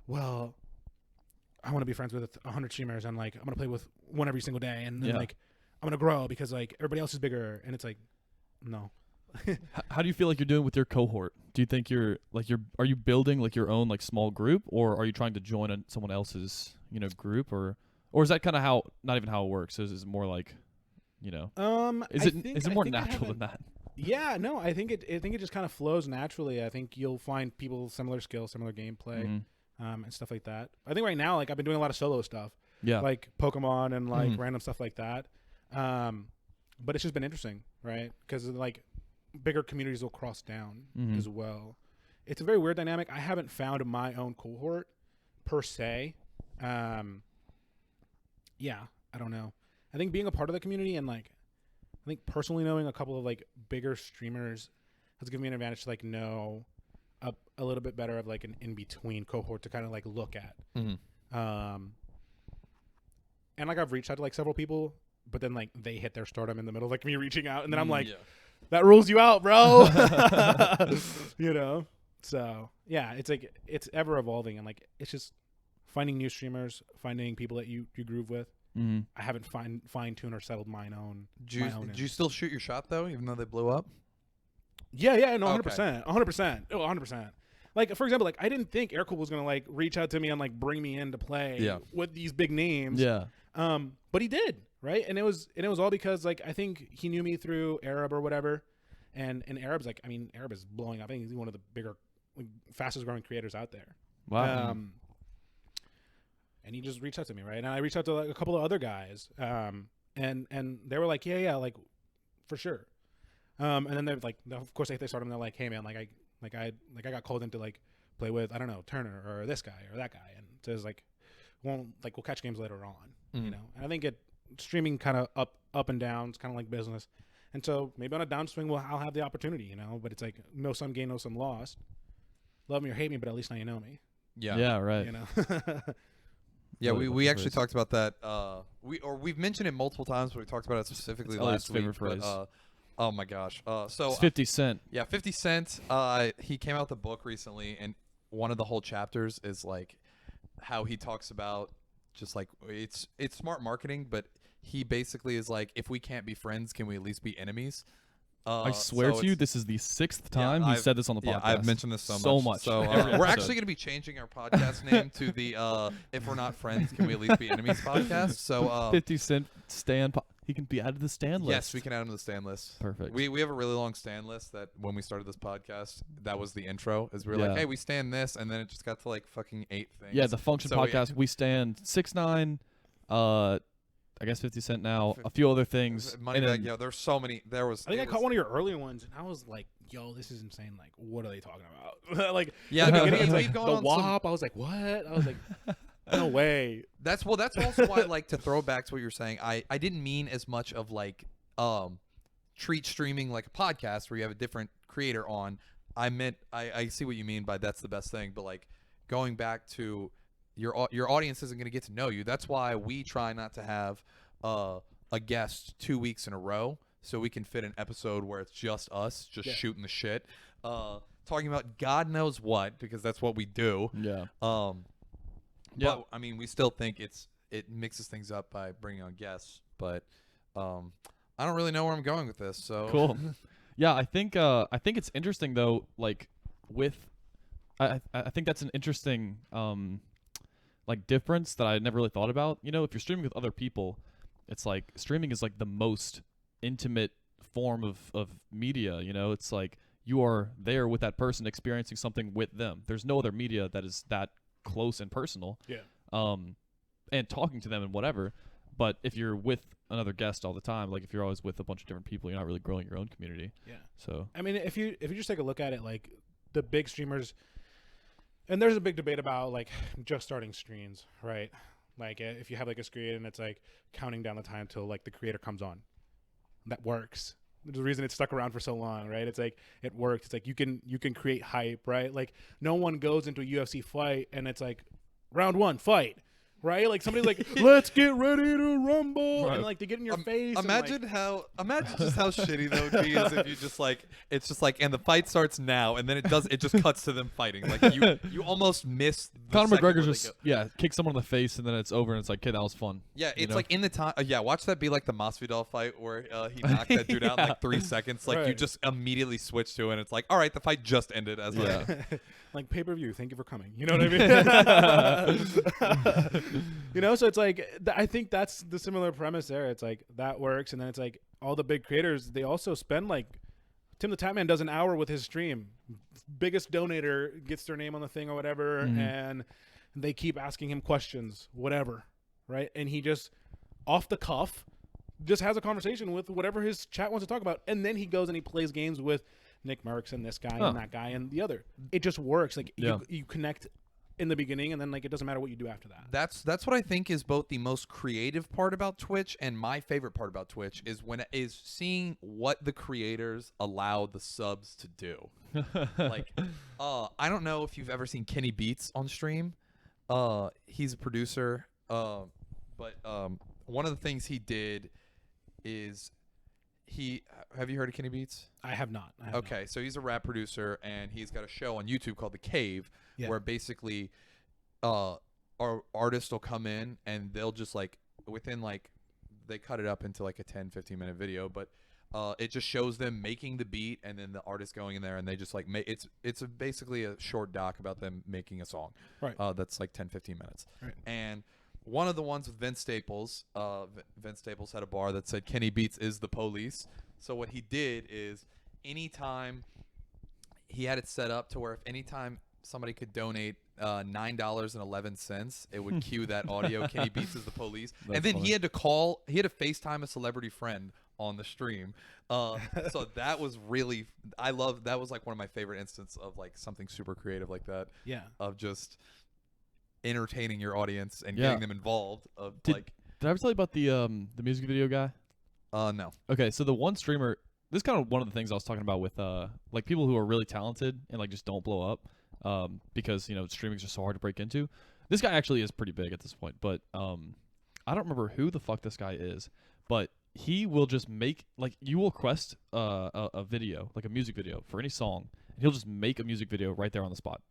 well, I want to be friends with 100 streamers and like, I'm going to play with one every single day. And then like, I'm going to grow because like everybody else is bigger. And it's like, no. How do you feel like you're doing with your cohort? Do you think are you building like your own like small group, or are you trying to join someone else's, group, or is that kind of not even how it works? Is it more like, is it more natural than that? Yeah, no, I think it just kind of flows naturally. I think you'll find people similar skills, similar gameplay, and stuff like that. I think right now, like I've been doing a lot of solo stuff, like Pokemon and like random stuff like that. But it's just been interesting, right? Because like bigger communities will cross down as well. It's a very weird dynamic. I haven't found my own cohort per se. Yeah, I don't know. I think being a part of the community and like, I think personally knowing a couple of like bigger streamers has given me an advantage to like know a little bit better of like an in-between cohort to kind of like look at. And like I've reached out to like several people, but then like they hit their stardom in the middle of like me reaching out, and then I'm like, that rules you out, bro. So yeah, it's like it's ever evolving, and like it's just finding new streamers, finding people that you groove with. I haven't fine-tuned or settled my own. Did you still shoot your shot though, even though they blew up? Yeah, no, 100%, 100%. Like for example, like I didn't think Aircool was gonna like reach out to me and like bring me in to play with these big names. Yeah. But he did, right? And it was all because like I think he knew me through Arab or whatever, and Arab is blowing up. I think he's one of the bigger, like, fastest growing creators out there. Wow. And he just reached out to me, right? And I reached out to like a couple of other guys, and they were like, yeah, like for sure. And then they're like, of course, they started. And they're like, hey man, I got called in to like play with, I don't know, Turner or this guy or that guy, and so it's like, we'll catch games later on, And I think streaming kind of up and down. It's kind of like business, and so maybe on a downswing, I'll have the opportunity, But it's like no some gain, no some lost. Love me or hate me, but at least now you know me. Yeah, right. Yeah, we actually talked about that. We've mentioned it multiple times, but we talked about it specifically last week. Favorite phrase. Oh my gosh. So it's 50 Cent. Yeah, 50 Cent. He came out with a book recently, and one of the whole chapters is like how he talks about just like it's smart marketing, but he basically is like, if we can't be friends, can we at least be enemies? I swear to you, this is the 6th time he said this on the podcast. Yeah, I've mentioned this so much. So we're actually going to be changing our podcast name to the If We're Not Friends, Can We At Least Be Enemies podcast. So 50 Cent he can be added to the stand list. Yes, we can add him to the stand list. Perfect. We have a really long stand list that when we started this podcast, that was the intro. Is we were like, hey, we stand this, and then it just got to like fucking 8 things. Yeah, the Function podcast, we stand 6ix9ine, I guess 50 Cent now, a few other things. Moneybag, there's so many. I think I caught one of your earlier ones, and I was like, yo, this is insane. Like, what are they talking about? Like, yeah, we've gone on the WAP. I was like, what? I was like, no way. That's also why, like, to throw back to what you're saying, I didn't mean as much of like treat streaming like a podcast where you have a different creator on. I meant I see what you mean by that's the best thing, but like going back to your audience isn't going to get to know you. That's why we try not to have a guest 2 weeks in a row, so we can fit an episode where it's just us, shooting the shit, talking about God knows what, because that's what we do. Yeah. But I mean, we still think it mixes things up by bringing on guests. But I don't really know where I'm going with this. So cool. Yeah, I think it's interesting though. Like I think that's an interesting like difference that I never really thought about. If you're streaming with other people, it's like streaming is like the most intimate form of media. It's like you are there with that person experiencing something with them. There's no other media that is that close and personal. Yeah. And talking to them and whatever. But if you're with another guest all the time, like if you're always with a bunch of different people, you're not really growing your own community. Yeah. So I mean, if you just take a look at it, like the big streamers, and there's a big debate about like just starting streams, right? Like if you have like a screen and it's like counting down the time till like the creator comes on, that works. There's a reason it's stuck around for so long, right? It's like it works. It's like you can create hype, right? Like no one goes into a UFC fight and it's like round 1 fight. Right, like somebody's like, "Let's get ready to rumble," and like they get in your face. Imagine just how shitty that would be is if you just like it's just like and the fight starts now and then it just cuts to them fighting. Like you almost miss. Conor McGregor just kicks someone in the face and then it's over and it's like, okay, that was fun. Yeah, it's like in the time. Watch that be like the Masvidal fight where he knocked that dude out in like 3 seconds. Like you just immediately switch to it and it's like, all right, the fight just ended. As like pay-per-view. Thank you for coming. You know what I mean? You know, so it's like I think that's the similar premise there. It's like that works, and then it's like all the big creators, they also spend like Tim the Tatman does an hour with his stream. Biggest donator gets their name on the thing or whatever, and they keep asking him questions, whatever, right? And he just off the cuff just has a conversation with whatever his chat wants to talk about, and then he goes and he plays games with Nick Merckx and this guy and that guy and the other. It just works. Like you connect in the beginning, and then like it doesn't matter what you do after that. That's what I think is both the most creative part about Twitch and my favorite part about Twitch is seeing what the creators allow the subs to do. Like, I don't know if you've ever seen Kenny Beats on stream. He's a producer, but one of the things he did is have you heard of Kenny Beats? I have not. Okay, so he's a rap producer, and he's got a show on YouTube called The Cave, where basically our artists will come in, and they'll just like within like they cut it up into like a 10-15 minute video, but it just shows them making the beat, and then the artist going in there, and they just like it's basically a short doc about them making a song. Right. That's like 10-15 minutes. Right. And one of the ones with Vince Staples, Vince Staples had a bar that said Kenny Beats is the police. So what he did is anytime he had it set up to where if anytime somebody could donate $9.11, it would cue that audio, Kenny Beats is the police. And then he had to FaceTime a celebrity friend on the stream. So that was really, that was like one of my favorite instances of like something super creative like that. Yeah. Of just entertaining your audience and getting them involved. Did I ever tell you about the music video guy? No. Okay, so the one streamer, this is kind of one of the things I was talking about with like people who are really talented and like just don't blow up because, you know, streaming is just so hard to break into. This guy actually is pretty big at this point, but I don't remember who the fuck this guy is, but he will just make, like, you will request a video, like a music video for any song, and he'll just make a music video right there on the spot.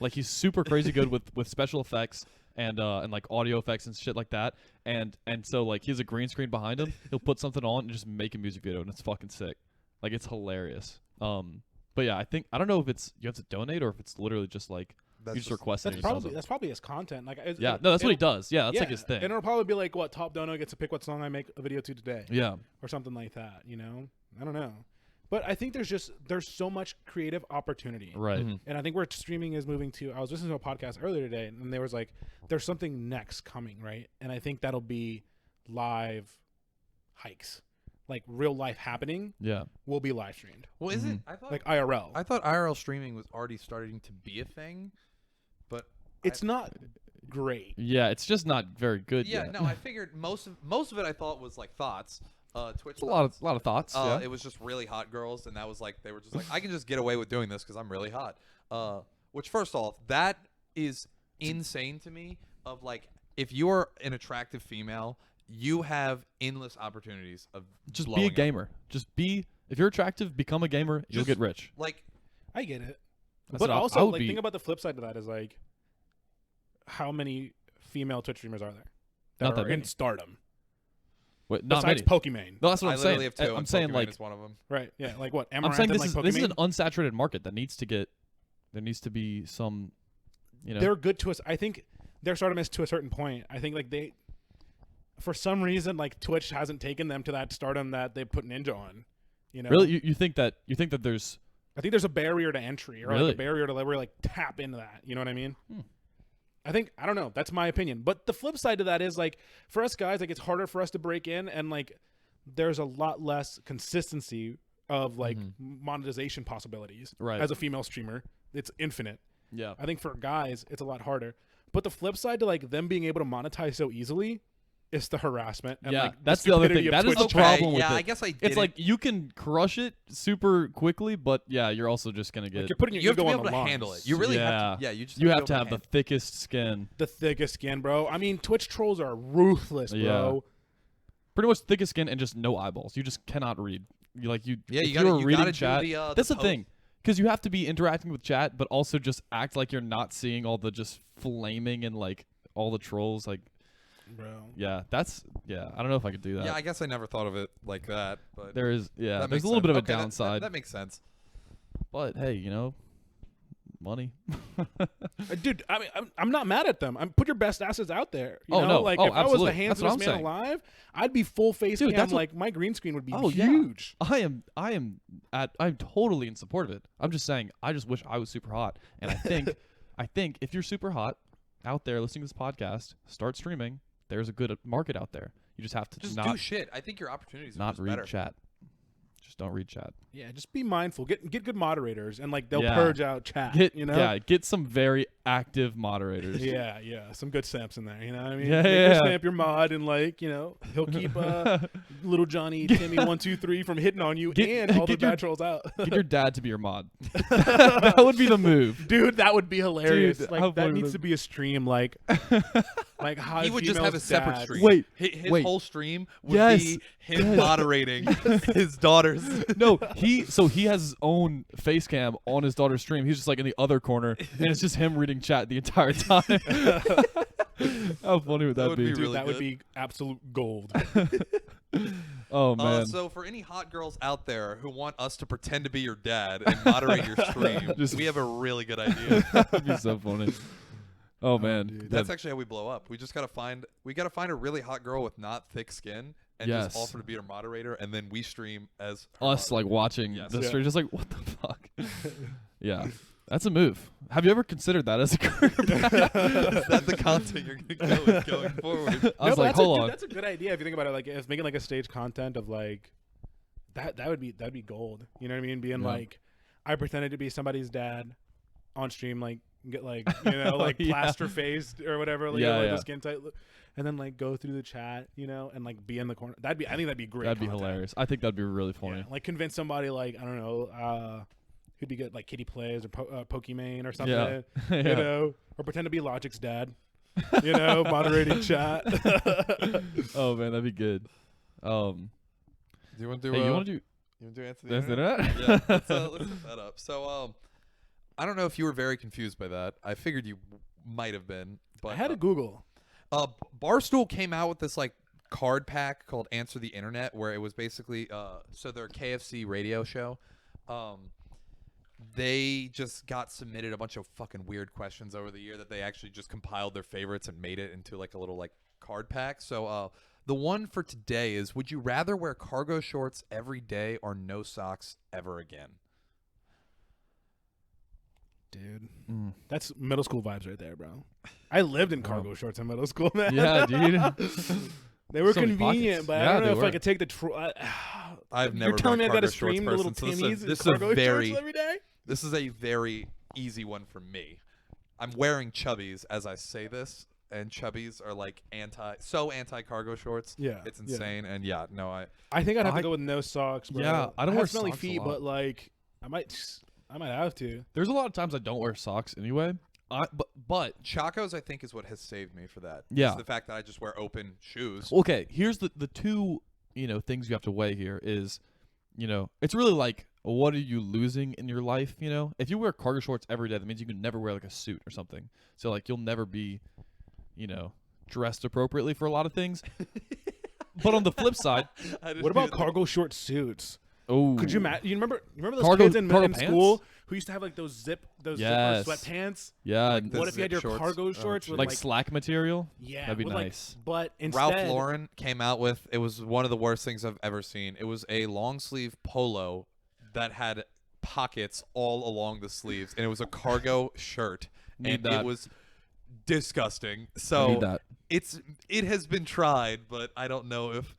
Like, he's super crazy good with special effects and like audio effects and shit like that. And so like he has a green screen behind him. He'll put something on and just make a music video, and it's fucking sick. Like, it's hilarious. But yeah, I don't know if it's you have to donate or if it's literally just like you just request it. That's probably his content. Like that's what he does. Yeah, that's like his thing. And it'll probably be like what top donor gets to pick what song I make a video to today. Yeah, or something like that. You know, I don't know. But I think there's so much creative opportunity. Right. Mm-hmm. And I think where streaming is moving to, I was listening to a podcast earlier today, and there was like, there's something next coming, right? And I think that'll be live hikes. Like real life happening will be live streamed. Well, is it? I thought, like IRL. I thought IRL streaming was already starting to be a thing, but it's not great. Yeah, it's just not very good yet. No, I figured most of it I thought was like thoughts. Twitch. A lot of thoughts. It was just really hot girls, and that was like they were just like, I can just get away with doing this because I'm really hot. Which first off, that is insane to me. Of like, if you're an attractive female, you have endless opportunities of just be a gamer. Up. Just be, if you're attractive, become a gamer. You'll get rich. Like, I get it, but also like think about the flip side to that is like, how many female Twitch streamers are there that are in stardom? Wait, not besides many. Pokemon. No, that's what I'm saying. Have two, I'm saying Pokemon like is one of them. Right. Yeah. Like what? I'm saying this is an unsaturated market that needs to get. There needs to be some. You know, they're good to us. I think their stardom is to a certain point. I think like they, for some reason, like Twitch hasn't taken them to that stardom that they put Ninja on. You know. Really, you think that there's I think there's a barrier to entry or like Really? a barrier to like tap into that. You know what I mean? I don't know. That's my opinion. But the flip side to that is like for us guys, like it's harder for us to break in, and like there's a lot less consistency of like monetization possibilities. Right. As a female streamer, it's infinite. Yeah. I think for guys, it's a lot harder. But the flip side to like them being able to monetize so easily is the harassment. And, Yeah, like, that's the other stupidity thing. of That is Twitch the chat. problem with yeah, it. I guess I did. It's like you can crush it super quickly, but yeah, you're also just gonna get. Like you're putting your you have to ego be on able the to line. handle it. You really have to. Yeah, you have to have the thickest skin. The thickest skin, bro. I mean, Twitch trolls are ruthless, bro. Yeah. Pretty much thickest skin and just no eyeballs. You just cannot read. You like you. Yeah, if you gotta- were you reading gotta do chat. the That's the post. thing, because you have to be interacting with chat, but also just act like you're not seeing all the just flaming and like all the trolls. Like, Bro. yeah, that's yeah. I don't know if I could do that. Yeah, I guess I never thought of it like that, but there is that there's makes a little sense. bit of a Okay, downside, That makes sense. but hey, money. Dude, I mean, I'm not mad at them. Put your best assets out there. You Oh, know? no. Like Oh, if I was the absolutely. That's what handsomest I'm man saying. alive, I'd be full face Dude, cam. that's what- Like my green screen would be Oh, yeah. huge. I'm totally in support of it. I'm just saying I just wish I was super hot. And I think if you're super hot out there listening to this podcast, start streaming. There's a good market out there. You just have to Just not do shit. I think your opportunities are not just read better. chat. Just don't read chat. Yeah, just be mindful. Get good moderators, and like they'll Yeah. purge out chat. Get some very active moderators. Yeah, some good simps in there. You know what I mean? Yeah, Make yeah. your simp your mod, and like he'll keep little Johnny Timmy 123 from hitting on you Get- and all the get your- bad trolls out. Get your dad to be your mod. That would be the move. Dude, that would be hilarious. Dude, how like that funny needs would to be a stream. Like how He would just have a separate stream. Wait, His wait. whole stream would Yes, be him moderating his daughters. No, he has his own face cam on his daughter's stream. He's just like in the other corner, and it's just him reading chat the entire time. How funny would that would be? be Dude, really that would good. be absolute gold. Oh man, So for any hot girls out there who want us to pretend to be your dad and moderate your stream, we have a really good idea. that'd be so funny. Oh man, dude. That's actually how we blow up. We just gotta find a really hot girl with not thick skin and Yes. just offer to be her moderator, and then we stream as her us like watching Yes. the Yeah. stream, just like what the fuck. Yeah, that's a move. Have you ever considered that as a career? Is that the content you're gonna go with going forward? I was but like, that's hold on. That's a good idea if you think about it. Like, it's making like a stage content of like that'd be gold. You know what I mean? Being Yeah. like, I pretended to be somebody's dad on stream, like get like like Yeah. plaster faced or whatever, like, Yeah, like yeah. the skin tight look, and then like go through the chat, and like be in the corner. I think that'd be great. That'd be content. hilarious. I think that'd be really Yeah, funny. like convince somebody like I don't know. Who'd be good, like Kitty Plays or Pokemon or something, Yeah. Yeah. or pretend to be Logic's dad, moderating chat. Oh man, that'd be good. Do you want to do? Hey, you want to do? You want to do answer the That's internet? it. Yeah, let's set that up. So, I don't know if you were very confused by that. I figured you might have been, but I had to Google. Barstool came out with this like card pack called Answer the Internet, where it was basically so their KFC radio show. They just got submitted a bunch of fucking weird questions over the year that they actually just compiled their favorites and made it into like a little like card pack. So the one for today is: would you rather wear cargo shorts every day or no socks ever again? Dude, Mm. that's middle school vibes right there, bro. I lived in cargo shorts in middle school, man. Yeah, dude. They were So many convenient, pockets. but Yeah, I don't know they if I were. could take the. I've You're never telling me been I a got to cargo shorts stream the little person, so Timmies in this is a cargo very shorts every day? This is a very easy one for me. I'm wearing chubbies as I say this, and chubbies are like anti cargo shorts. Yeah, It's yeah. insane. And yeah, no, I think I'd have I- to go with no socks, bro. Yeah, I don't have wear smelly socks a feet, lot. but like I might have to. There's a lot of times I don't wear socks anyway. But Chacos, I think, is what has saved me for that. Yeah. Is the fact that I just wear open shoes. okay, here's the two things you have to weigh here is it's really like what are you losing in your life? If you wear cargo shorts every day, that means you can never wear like a suit or something. So like you'll never be dressed appropriately for a lot of things. But on the flip side, What about cargo short suits? oh, Could you imagine? You remember those Cargo- kids in cargo school who used to have like those Yes. zipper sweatpants? Yeah, Like the What if you had your zip shorts? cargo Oh, shorts shit. with like slack material? yeah, That'd be with, nice. But instead, Ralph Lauren came out with, it was one of the worst things I've ever seen. It was a long sleeve polo that had pockets all along the sleeves, and it was a cargo shirt, and it was disgusting. So it has been tried, but I don't know if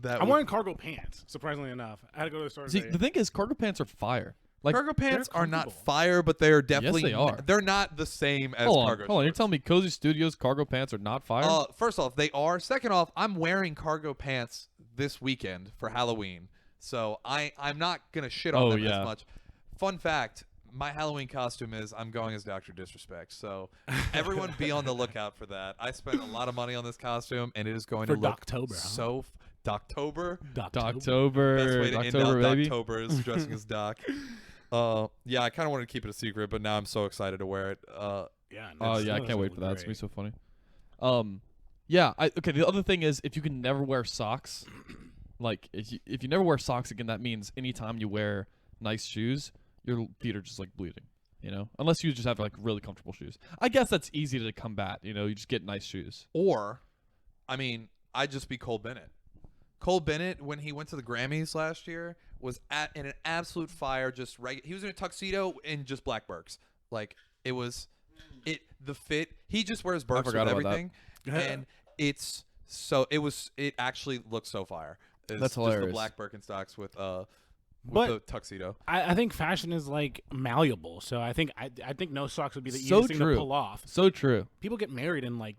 that. I'm wearing cargo pants. Surprisingly enough, I had to go to the store. See, the thing is, cargo pants are fire. Like, cargo pants are not fire, but they are definitely. Yes, they are. They're not the same as hold cargo. Hold on, you're telling me Cozy Studios cargo pants are not fire? First off, they are. Second off, I'm wearing cargo pants this weekend for Halloween, so I'm not gonna shit on them as much. Fun fact: my Halloween costume is I'm going as Dr. Disrespect, so everyone be on the lookout for that. I spent a lot of money on this costume, and it is going to look so. Doctober. Best way to end out Doctober is dressing as Doc. Yeah, I kind of wanted to keep it a secret, but now I'm so excited to wear it. I can't wait for that. It's gonna be so funny. Okay. The other thing is, if you can never wear socks, like if you never wear socks again, that means anytime you wear nice shoes, your feet are just like bleeding. You know, unless you just have like really comfortable shoes. I guess that's easy to combat. You know, you just get nice shoes. Or, I mean, I'd just be Cole Bennett. Cole Bennett, when he went to the Grammys last year, was in an absolute fire. He was in a tuxedo and just black Birks. Like the fit. He just wears Birks with everything, and it actually looks so fire. That's hilarious. Just the black Birkenstocks with the tuxedo. I think fashion is like malleable, so I think no socks would be the easiest thing to pull off. So true. People get married in like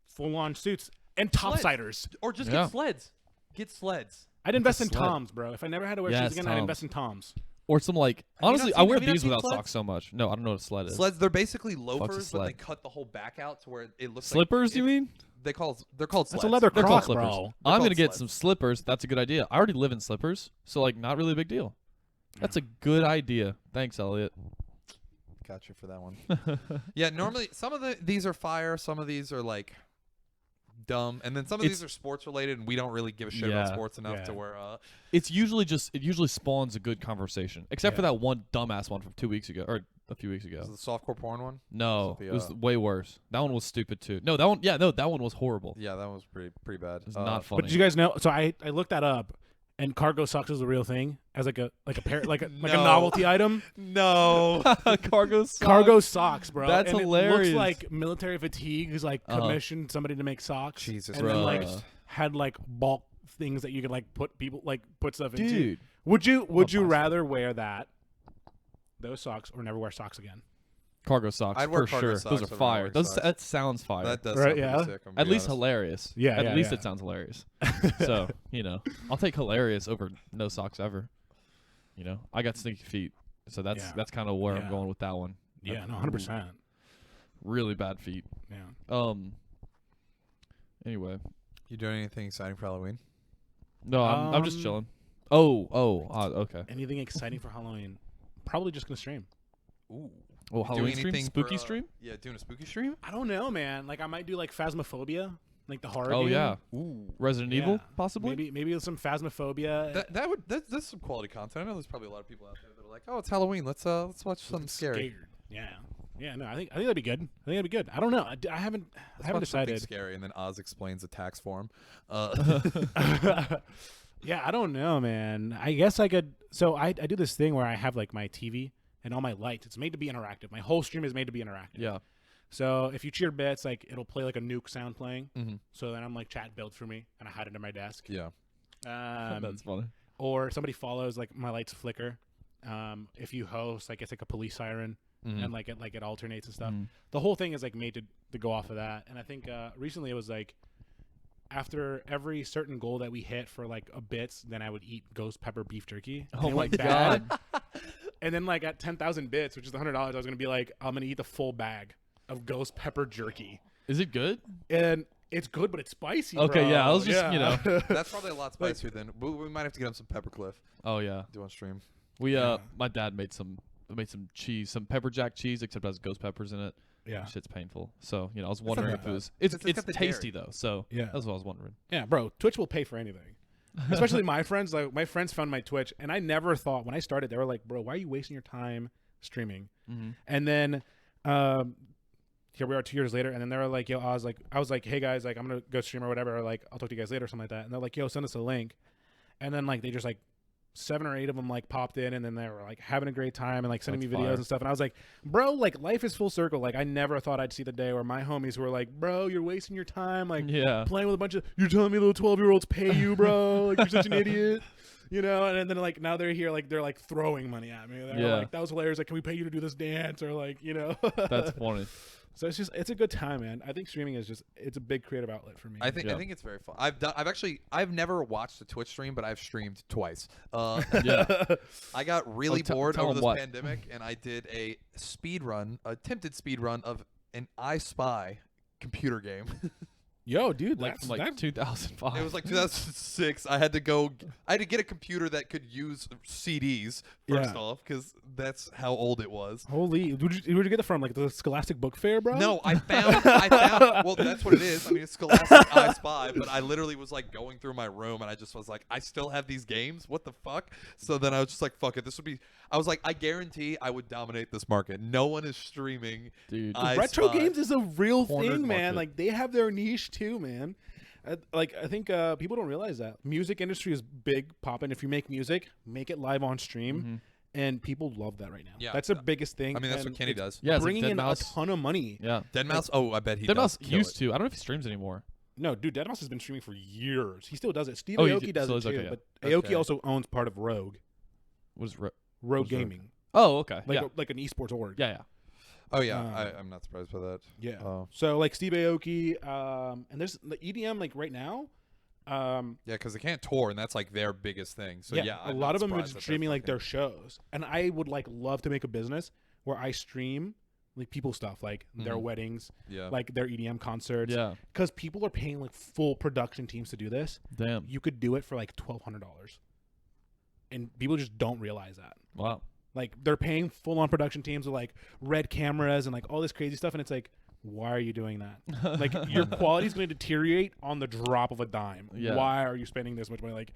full-on suits and topsiders, or just get sleds. Get sleds. I'd invest in Toms, bro. If I never had to wear shoes again, I'd invest in Toms. Or some honestly, I wear these without socks so much. No, I don't know what a sled is. Sleds, they're basically loafers, but they cut the whole back out to where it looks slippers. You mean? They're called sleds. That's a leather cross, bro. I'm gonna get some slippers. That's a good idea. I already live in slippers, so like not really a big deal. That's a good idea. Thanks, Elliott. Got you for that one. Yeah, normally some of these are fire. Some of these are like dumb, and then some of these are sports related, and we don't really give a shit about sports enough to where it usually spawns a good conversation, except for that one dumbass one from 2 weeks ago or a few weeks ago. Was it the softcore porn one? No, it was way worse. That one was stupid too. No, that one was horrible. Yeah, that one was pretty bad. It's not funny. But did you guys know? So I looked that up, and cargo socks is a real thing as like a pair like a novelty item. No, cargo socks, bro. That's and hilarious. It looks like military fatigue who's like commissioned somebody to make socks. Jesus, and then like had like bulk things that you could like put stuff into. Dude, would you rather wear those socks or never wear socks again? Cargo socks, I'd wear for cargo sure. socks Those are fire. That sounds fire. That does right, sound pretty sick. At least hilarious. Yeah, At least it sounds hilarious. So, I'll take hilarious over no socks ever. I got stinky feet, so that's kind of where I'm going with that one. Yeah, no, 100%. Really bad feet. Yeah. Anyway, you doing anything exciting for Halloween? No, I'm just chilling. Okay. Anything exciting for Halloween? Probably just gonna stream. Ooh. Well, Halloween stream? Spooky stream? Yeah, doing a spooky stream? I don't know, man. Like I might do like Phasmophobia, like the horror. Oh game. yeah. Ooh. Resident Evil, possibly. Maybe some Phasmophobia. That's some quality content. I know there's probably a lot of people out there that are like, oh, it's Halloween. Let's watch something scary. Scared. Yeah. No, I think that'd be good. I don't know. I haven't decided. Scary, and then Oz explains the tax form. Yeah, I don't know, man. I guess I could. So I do this thing where I have like my TV and all my lights. It's made to be interactive. My whole stream is made to be interactive. Yeah. So if you cheer bits, like it'll play like a nuke sound playing. Mm-hmm. So then I'm like chat build for me, and I hide it under my desk. Yeah. That's funny. Or somebody follows, like my lights flicker. If you host, like it's like a police siren, and like it alternates and stuff. The whole thing is like made to go off of that. And I think recently it was like after every certain goal that we hit for like a bits, then I would eat ghost pepper beef jerky. Oh my god! And then like at 10,000 bits, which is $100, I was gonna be like, I'm gonna eat the full bag of ghost pepper jerky. Is it good? And it's good, but it's spicy. Okay, bro. yeah, I was just That's probably a lot spicier than we might have to get him some peppercliff. Oh yeah, do on stream. My dad made some cheese, some pepper jack cheese, except it has ghost peppers in it. Yeah, shit's painful. So I was wondering if it was. It's tasty though. So yeah, that's what I was wondering. Yeah, bro, Twitch will pay for anything. Especially my friends. Like my friends found my Twitch, and I never thought when I started, they were like, "Bro, why are you wasting your time streaming?" Mm-hmm. And then here we are 2 years later, and then they were like, "Yo," I was like, "Hey guys, like I'm gonna go stream or whatever. Or, like I'll talk to you guys later or something like that." And they're like, "Yo, send us a link," and then like they just like 7 or 8 of them like popped in, and then they were like having a great time and like sending That's me videos fire. and stuff. And I was like, bro, like life is full circle. Like I never thought I'd see the day where my homies were like, bro, you're wasting your time like Yeah. playing with a bunch of. You're telling me little 12-year-olds pay you, bro? Like you're such an idiot. You know, and then like now they're here, like they're like throwing money at me. They're like, that was hilarious. Like, can we pay you to do this dance? Or like, you know. That's funny. So it's a good time, man. I think streaming is it's a big creative outlet for me. I think it's very fun. I've never watched a Twitch stream, but I've streamed twice. I got really bored over this pandemic, and I did a attempted speed run of an I Spy computer game. Yo, dude, Like from like 2005. It was like 2006. I had to get a computer that could use CDs first off, because that's how old it was. Holy, where'd you get it from? Like the Scholastic Book Fair, bro? No, I found. Well, that's what it is. I mean, it's Scholastic I Spy, but I literally was like going through my room, and I just was like, I still have these games. What the fuck? So then I was just like, fuck it. This would be. I was like, I guarantee I would dominate this market. No one is streaming. Dude, retro games is a real thing, man. Market. Like they have their niche too, man. I think people don't realize that music industry is big popping. If you make music, make it live on stream, and people love that right now. Yeah, that's the biggest thing. I mean, that's what Kenny does. Yeah, bringing like in a ton of money. Yeah, Deadmau5. Oh, I bet he Deadmau5 does. used to. I don't know if he streams anymore. No, dude, Deadmau5 has been streaming for years. He still does it. Steve Oh, Aoki does it too, okay, yeah. but Aoki Okay. also owns part of Rogue What is Rogue Rogue? Gaming, Oh, okay. like yeah. like an esports org. Yeah. Oh yeah, I'm not surprised by that. Yeah. Oh. So like Steve Aoki, and there's the EDM like right now. Yeah, because they can't tour, and that's like their biggest thing. So yeah, a lot of them are streaming like their shows, and I would like love to make a business where I stream like people stuff, like their weddings, like their EDM concerts. Yeah. Because people are paying like full production teams to do this. Damn. You could do it for like $1,200, and people just don't realize that. Wow. Like they're paying full on production teams with like red cameras and like all this crazy stuff, and it's like, why are you doing that? Like your quality is going to deteriorate on the drop of a dime. Yeah. Why are you spending this much money? Like,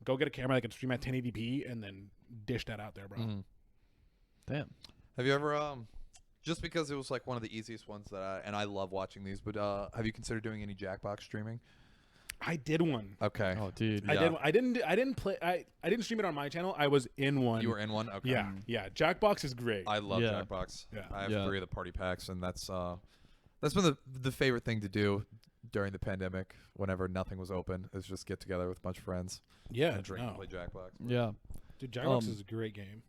go get a camera that can stream at 1080p and then dish that out there, bro. Damn. Have you ever just because it was like one of the easiest ones that I love watching these, but have you considered doing any Jackbox streaming? I did one. Okay. Oh, dude. I didn't play. I didn't stream it on my channel. I was in one. You were in one. Okay. Yeah. Jackbox is great. I love Yeah. Jackbox. Yeah. I have Yeah. 3 of the party packs, and that's been the favorite thing to do during the pandemic. Whenever nothing was open, is just get together with a bunch of friends yeah. and drink and play Jackbox. Yeah. Dude, Jackbox is a great game.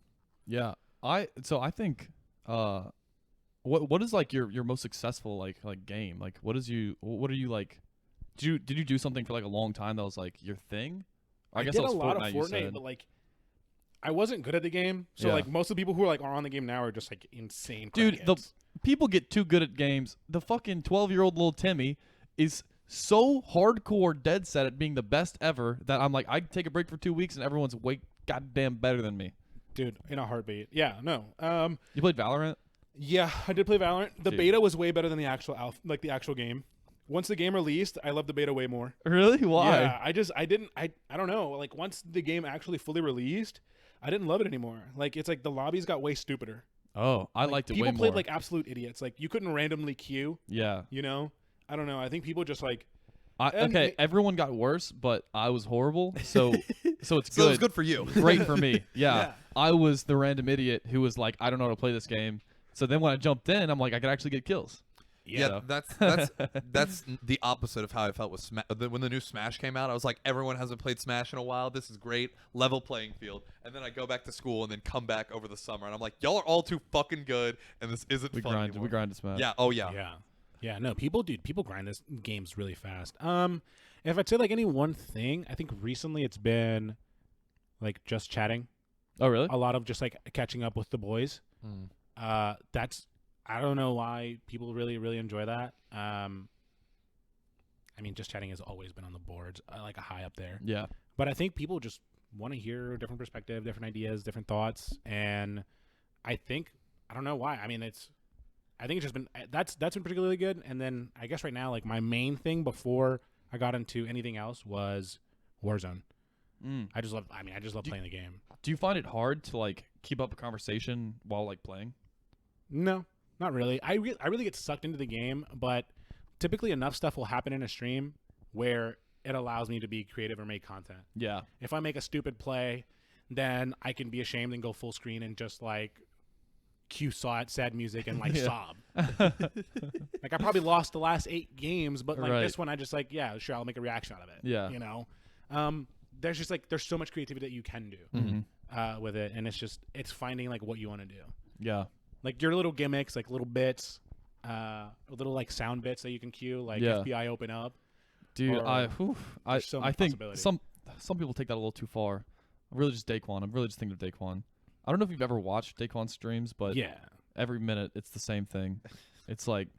Yeah. I think what is like your most successful like game? Like what are you like did you do something for like a long time that was like your thing? I guess did that was a lot Fortnite, of you Fortnite, said. but like I wasn't good at the game. So Yeah. like most of the people who are on the game now are just like insane Dude, the crackheads. people get too good at games. The fucking 12-year-old little Timmy is so hardcore dead set at being the best ever that I'm like, I take a break for 2 weeks and everyone's way goddamn better than me. Dude, in a heartbeat. Yeah, no. You played Valorant? Yeah, I did play Valorant. The Dude. beta was way better than the actual the actual game. Once the game released, I loved the beta way more. Really? Why? Yeah, I don't know. Like once the game actually fully released, I didn't love it anymore. Like it's like the lobbies got way stupider. Oh, I liked it way more. People played like absolute idiots. Like you couldn't randomly queue, yeah. you know? I don't know. I think people just like Okay, everyone got worse, but I was horrible. So it's So good. it was good for you. Great for me. Yeah. Yeah. I was the random idiot who was like, I don't know how to play this game. So then when I jumped in, I'm like, I could actually get kills. Yeah, that's the opposite of how I felt with Smash. When the new Smash came out, I was like, everyone hasn't played Smash in a while. This is great, level playing field. And then I go back to school and then come back over the summer, and I'm like, y'all are all too fucking good, and this isn't fun anymore. We grinded Smash. Yeah. Oh yeah. Yeah, no, people grind this games really fast. If I'd say like any one thing, I think recently it's been like just chatting. Oh really? A lot of just like catching up with the boys. That's I don't know why people really, really enjoy that. I mean, just chatting has always been on the boards, like a high up there. Yeah. But I think people just want to hear different perspective, different ideas, different thoughts, and I don't know why. I mean, I think it's just been that's been particularly good. And then I guess right now, like my main thing before I got into anything else was Warzone. I just love playing the game. Do you find it hard to like keep up a conversation while like playing? No, not really. I really get sucked into the game, but typically enough stuff will happen in a stream where it allows me to be creative or make content. Yeah. If I make a stupid play, then I can be ashamed and go full screen and just like cue sad music and like sob. Like I probably lost the last 8 games, but like this one I just like, yeah, sure, I'll make a reaction out of it. Yeah. You know? There's just like, there's so much creativity that you can do with it. And it's finding like what you want to do. Yeah. Like your little gimmicks, like little bits, little like sound bits that you can cue, like FBI open up. Dude, I think some people take that a little too far. Really just Daquan. I'm really just thinking of Daquan. I don't know if you've ever watched Daquan streams, but every minute it's the same thing. It's like,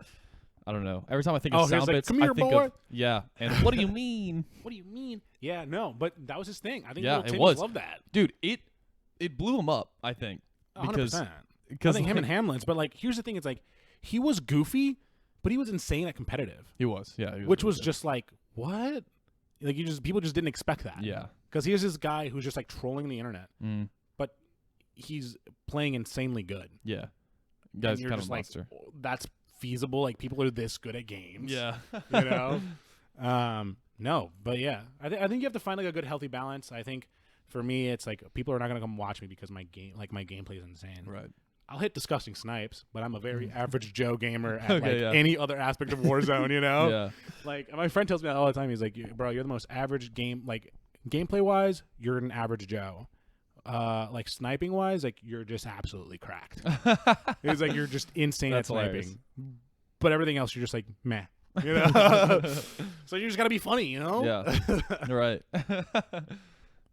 I don't know. Every time I think of sound bits, come here, I think boy. of and what do you mean? What do you mean? Yeah, no, but that was his thing. I think Yeah, little it Tims was. loved that. Dude, it blew him up, I think. 100%. I think him and Hamlin's, but like here's the thing, it's like he was goofy, but he was insane at competitive. He was, which was just like, what? Like people just didn't expect that. Yeah. Because here's this guy who's just like trolling the internet, but he's playing insanely good. Yeah. Guy's you're kind just of a monster. like, that's feasible. Like people are this good at games. Yeah. You know? No, but yeah, I think you have to find like a good healthy balance. I think for me, it's like people are not gonna come watch me because my gameplay is insane. Right. I'll hit disgusting snipes, but I'm a very average Joe gamer at any other aspect of Warzone, you know? Yeah. Like my friend tells me that all the time. He's like, bro, you're the most average gameplay wise, you're an average Joe. Like sniping wise, like you're just absolutely cracked. It's like you're just insane at sniping. Hilarious. But everything else you're just like meh. You know? So you just gotta be funny, you know? Yeah. Right.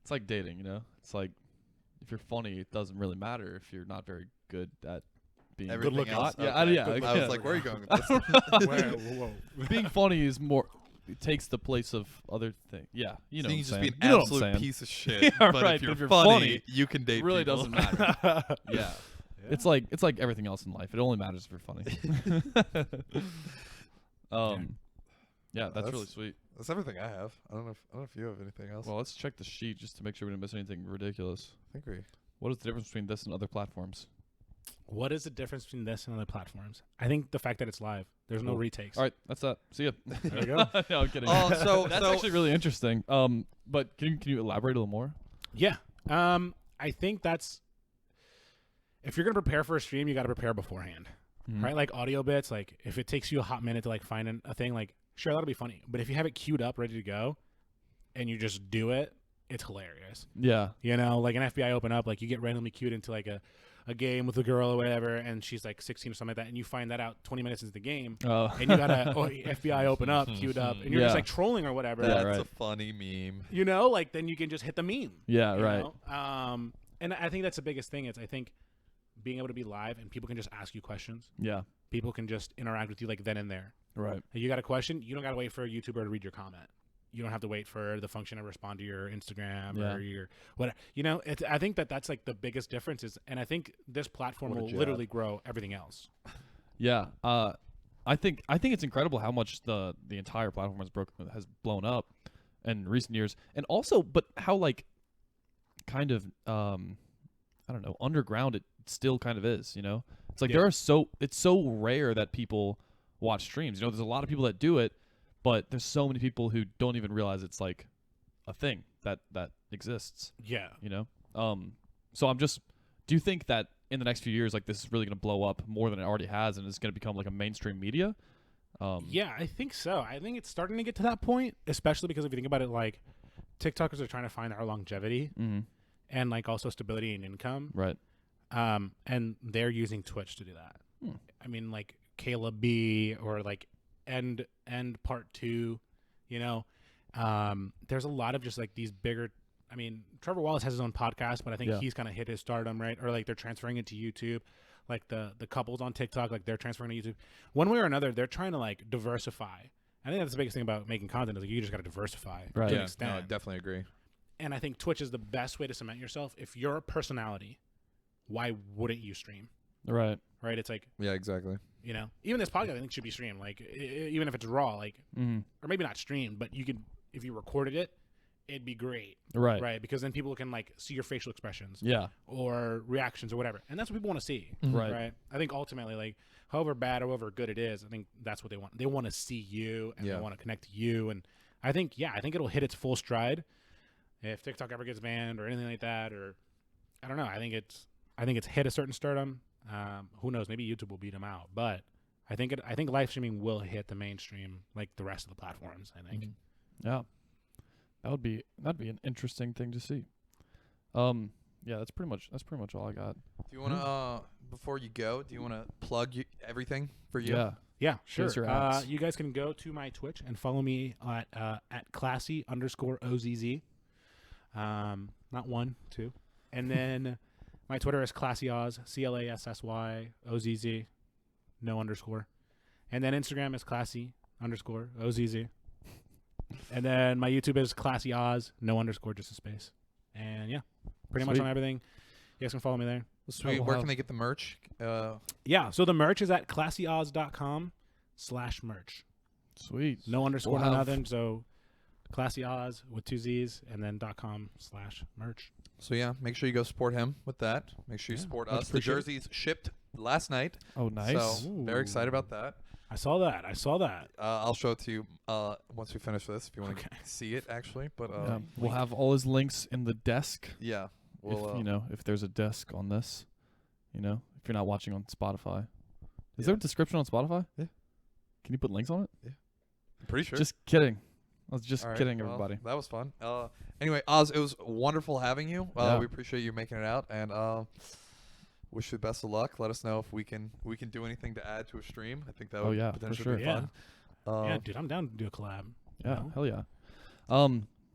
It's like dating, you know? It's like if you're funny, it doesn't really matter if you're not very good at being Everything good looking. else, Yeah, okay. yeah. I was like, where are you going with this? Whoa. Being funny is more. It takes the place of other things. Yeah, you know. You what can I'm just be saying. an You know what I'm absolute saying. piece of shit. Yeah, but right, if you're, funny, funny, you can date It really people. doesn't matter. Yeah. It's like everything else in life. It only matters if you're funny. Yeah, that's really sweet. That's everything I have. I don't know if you have anything else. Well, let's check the sheet just to make sure we didn't miss anything ridiculous. I think we. What is the difference between this and other platforms? What is the difference between this and other platforms? I think the fact that it's live. There's no retakes. All right, that's that. See ya. There you go. No, I'm kidding. So That's actually really interesting. But can you elaborate a little more? Yeah. I think that's, if you're gonna prepare for a stream, you got to prepare beforehand, right? Like audio bits. Like if it takes you a hot minute to like find a thing, like sure that'll be funny. But if you have it queued up, ready to go, and you just do it, it's hilarious. Yeah. You know, like an FBI open up, like you get randomly queued into like a game with a girl or whatever, and she's like 16 or something like that, and you find that out 20 minutes into the game, and you got a FBI open up, queued up, and you're just like trolling or whatever. That's a funny meme. You know, like then you can just hit the meme. Yeah, you right. know? And I think that's the biggest thing. I think being able to be live and people can just ask you questions. Yeah. People can just interact with you like then and there. Right. You got a question, you don't got to wait for a YouTuber to read your comment. You don't have to wait for the function to respond to your Instagram or your whatever. You know, I think that's like the biggest difference is, and I think this platform will literally grow everything else. Yeah. I think it's incredible how much the entire platform has blown up in recent years, and also, but how like kind of I don't know, underground it still kind of is. You know, it's like it's so rare that people watch streams. You know, there's a lot of people that do it. But there's so many people who don't even realize it's like a thing that exists. Yeah. You know? So I'm just, do you think that in the next few years, like this is really going to blow up more than it already has and it's going to become like a mainstream media? Yeah, I think so. I think it's starting to get to that point, especially because if you think about it, like TikTokers are trying to find their longevity and like also stability and income. Right. And they're using Twitch to do that. I mean, like Caleb B or like End Part 2, you know, there's a lot of just like these bigger, I mean, Trevor Wallace has his own podcast, but I think he's kind of hit his stardom, right? Or like they're transferring it to YouTube, like the couples on TikTok, like they're transferring to YouTube. One way or another, they're trying to like diversify. I think that's the biggest thing about making content is like you just got to diversify to an extent. No, I definitely agree. And I think Twitch is the best way to cement yourself. If you're a personality, why wouldn't you stream? Right. Right. It's like, yeah, exactly. You know, even this podcast I think should be streamed. Like, even if it's raw, like, or maybe not streamed, but you could, if you recorded it, it'd be great. Right. Right. Because then people can like see your facial expressions. Yeah. Or reactions or whatever, and that's what people want to see. Right. Right. I think ultimately, like, however bad or however good it is, I think that's what they want. They want to see you and they want to connect to you. And I think it'll hit its full stride. if TikTok ever gets banned or anything like that, or I don't know. I think it's hit a certain stardom. Who knows? Maybe YouTube will beat them out, but I think live streaming will hit the mainstream like the rest of the platforms. I think. Yeah, that'd be an interesting thing to see. Yeah, that's pretty much all I got. Do you want to before you go? Do you want to plug everything for you? Yeah, sure. Your ads. You guys can go to my Twitch and follow me at classy_OZZ. Not 1, 2. And then my Twitter is ClassyOz, ClasssyOzz, no underscore. And then Instagram is classy_OZZ. And then my YouTube is ClassyOz, no underscore, just a space. And yeah, pretty much on everything. You guys can follow me there. Sweet. Where can they get the merch? Yeah, so the merch is at classyoz.com/merch. Sweet. No underscore, no nothing. So ClassyOz with 2 Z's and then .com/merch. So yeah, make sure you go support him with that. Make sure you support us. The jerseys shipped last night. Oh, nice. So very excited about that. I saw that. I'll show it to you once we finish this if you want to see it actually. But we'll have all his links in the desk. Yeah. Well, if there's a desk on this, if you're not watching on Spotify. Is there a description on Spotify? Yeah. Can you put links on it? Yeah. I'm pretty sure. Just kidding. I was just kidding, everybody. That was fun. Anyway, Oz, it was wonderful having you. We appreciate you making it out, and wish you the best of luck. Let us know if we can do anything to add to a stream. I think that would potentially be fun. Yeah, dude, I'm down to do a collab. Yeah, hell yeah.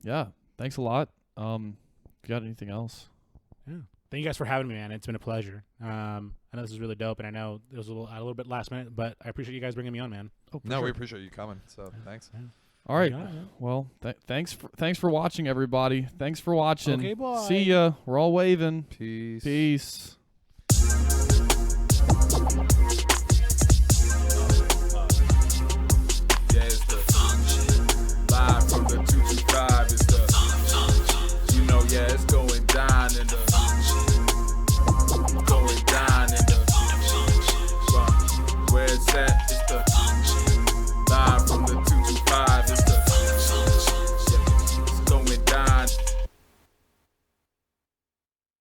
Yeah, thanks a lot. If you got anything else? Yeah. Thank you guys for having me, man. It's been a pleasure. I know this is really dope, and I know it was a little bit last minute, but I appreciate you guys bringing me on, man. Oh, no, we appreciate you coming. So thanks. Yeah. All right. Well, thanks for watching, everybody. Thanks for watching. Okay, bye. See ya. We're all waving. Peace. Peace. Yeah, it's the live from the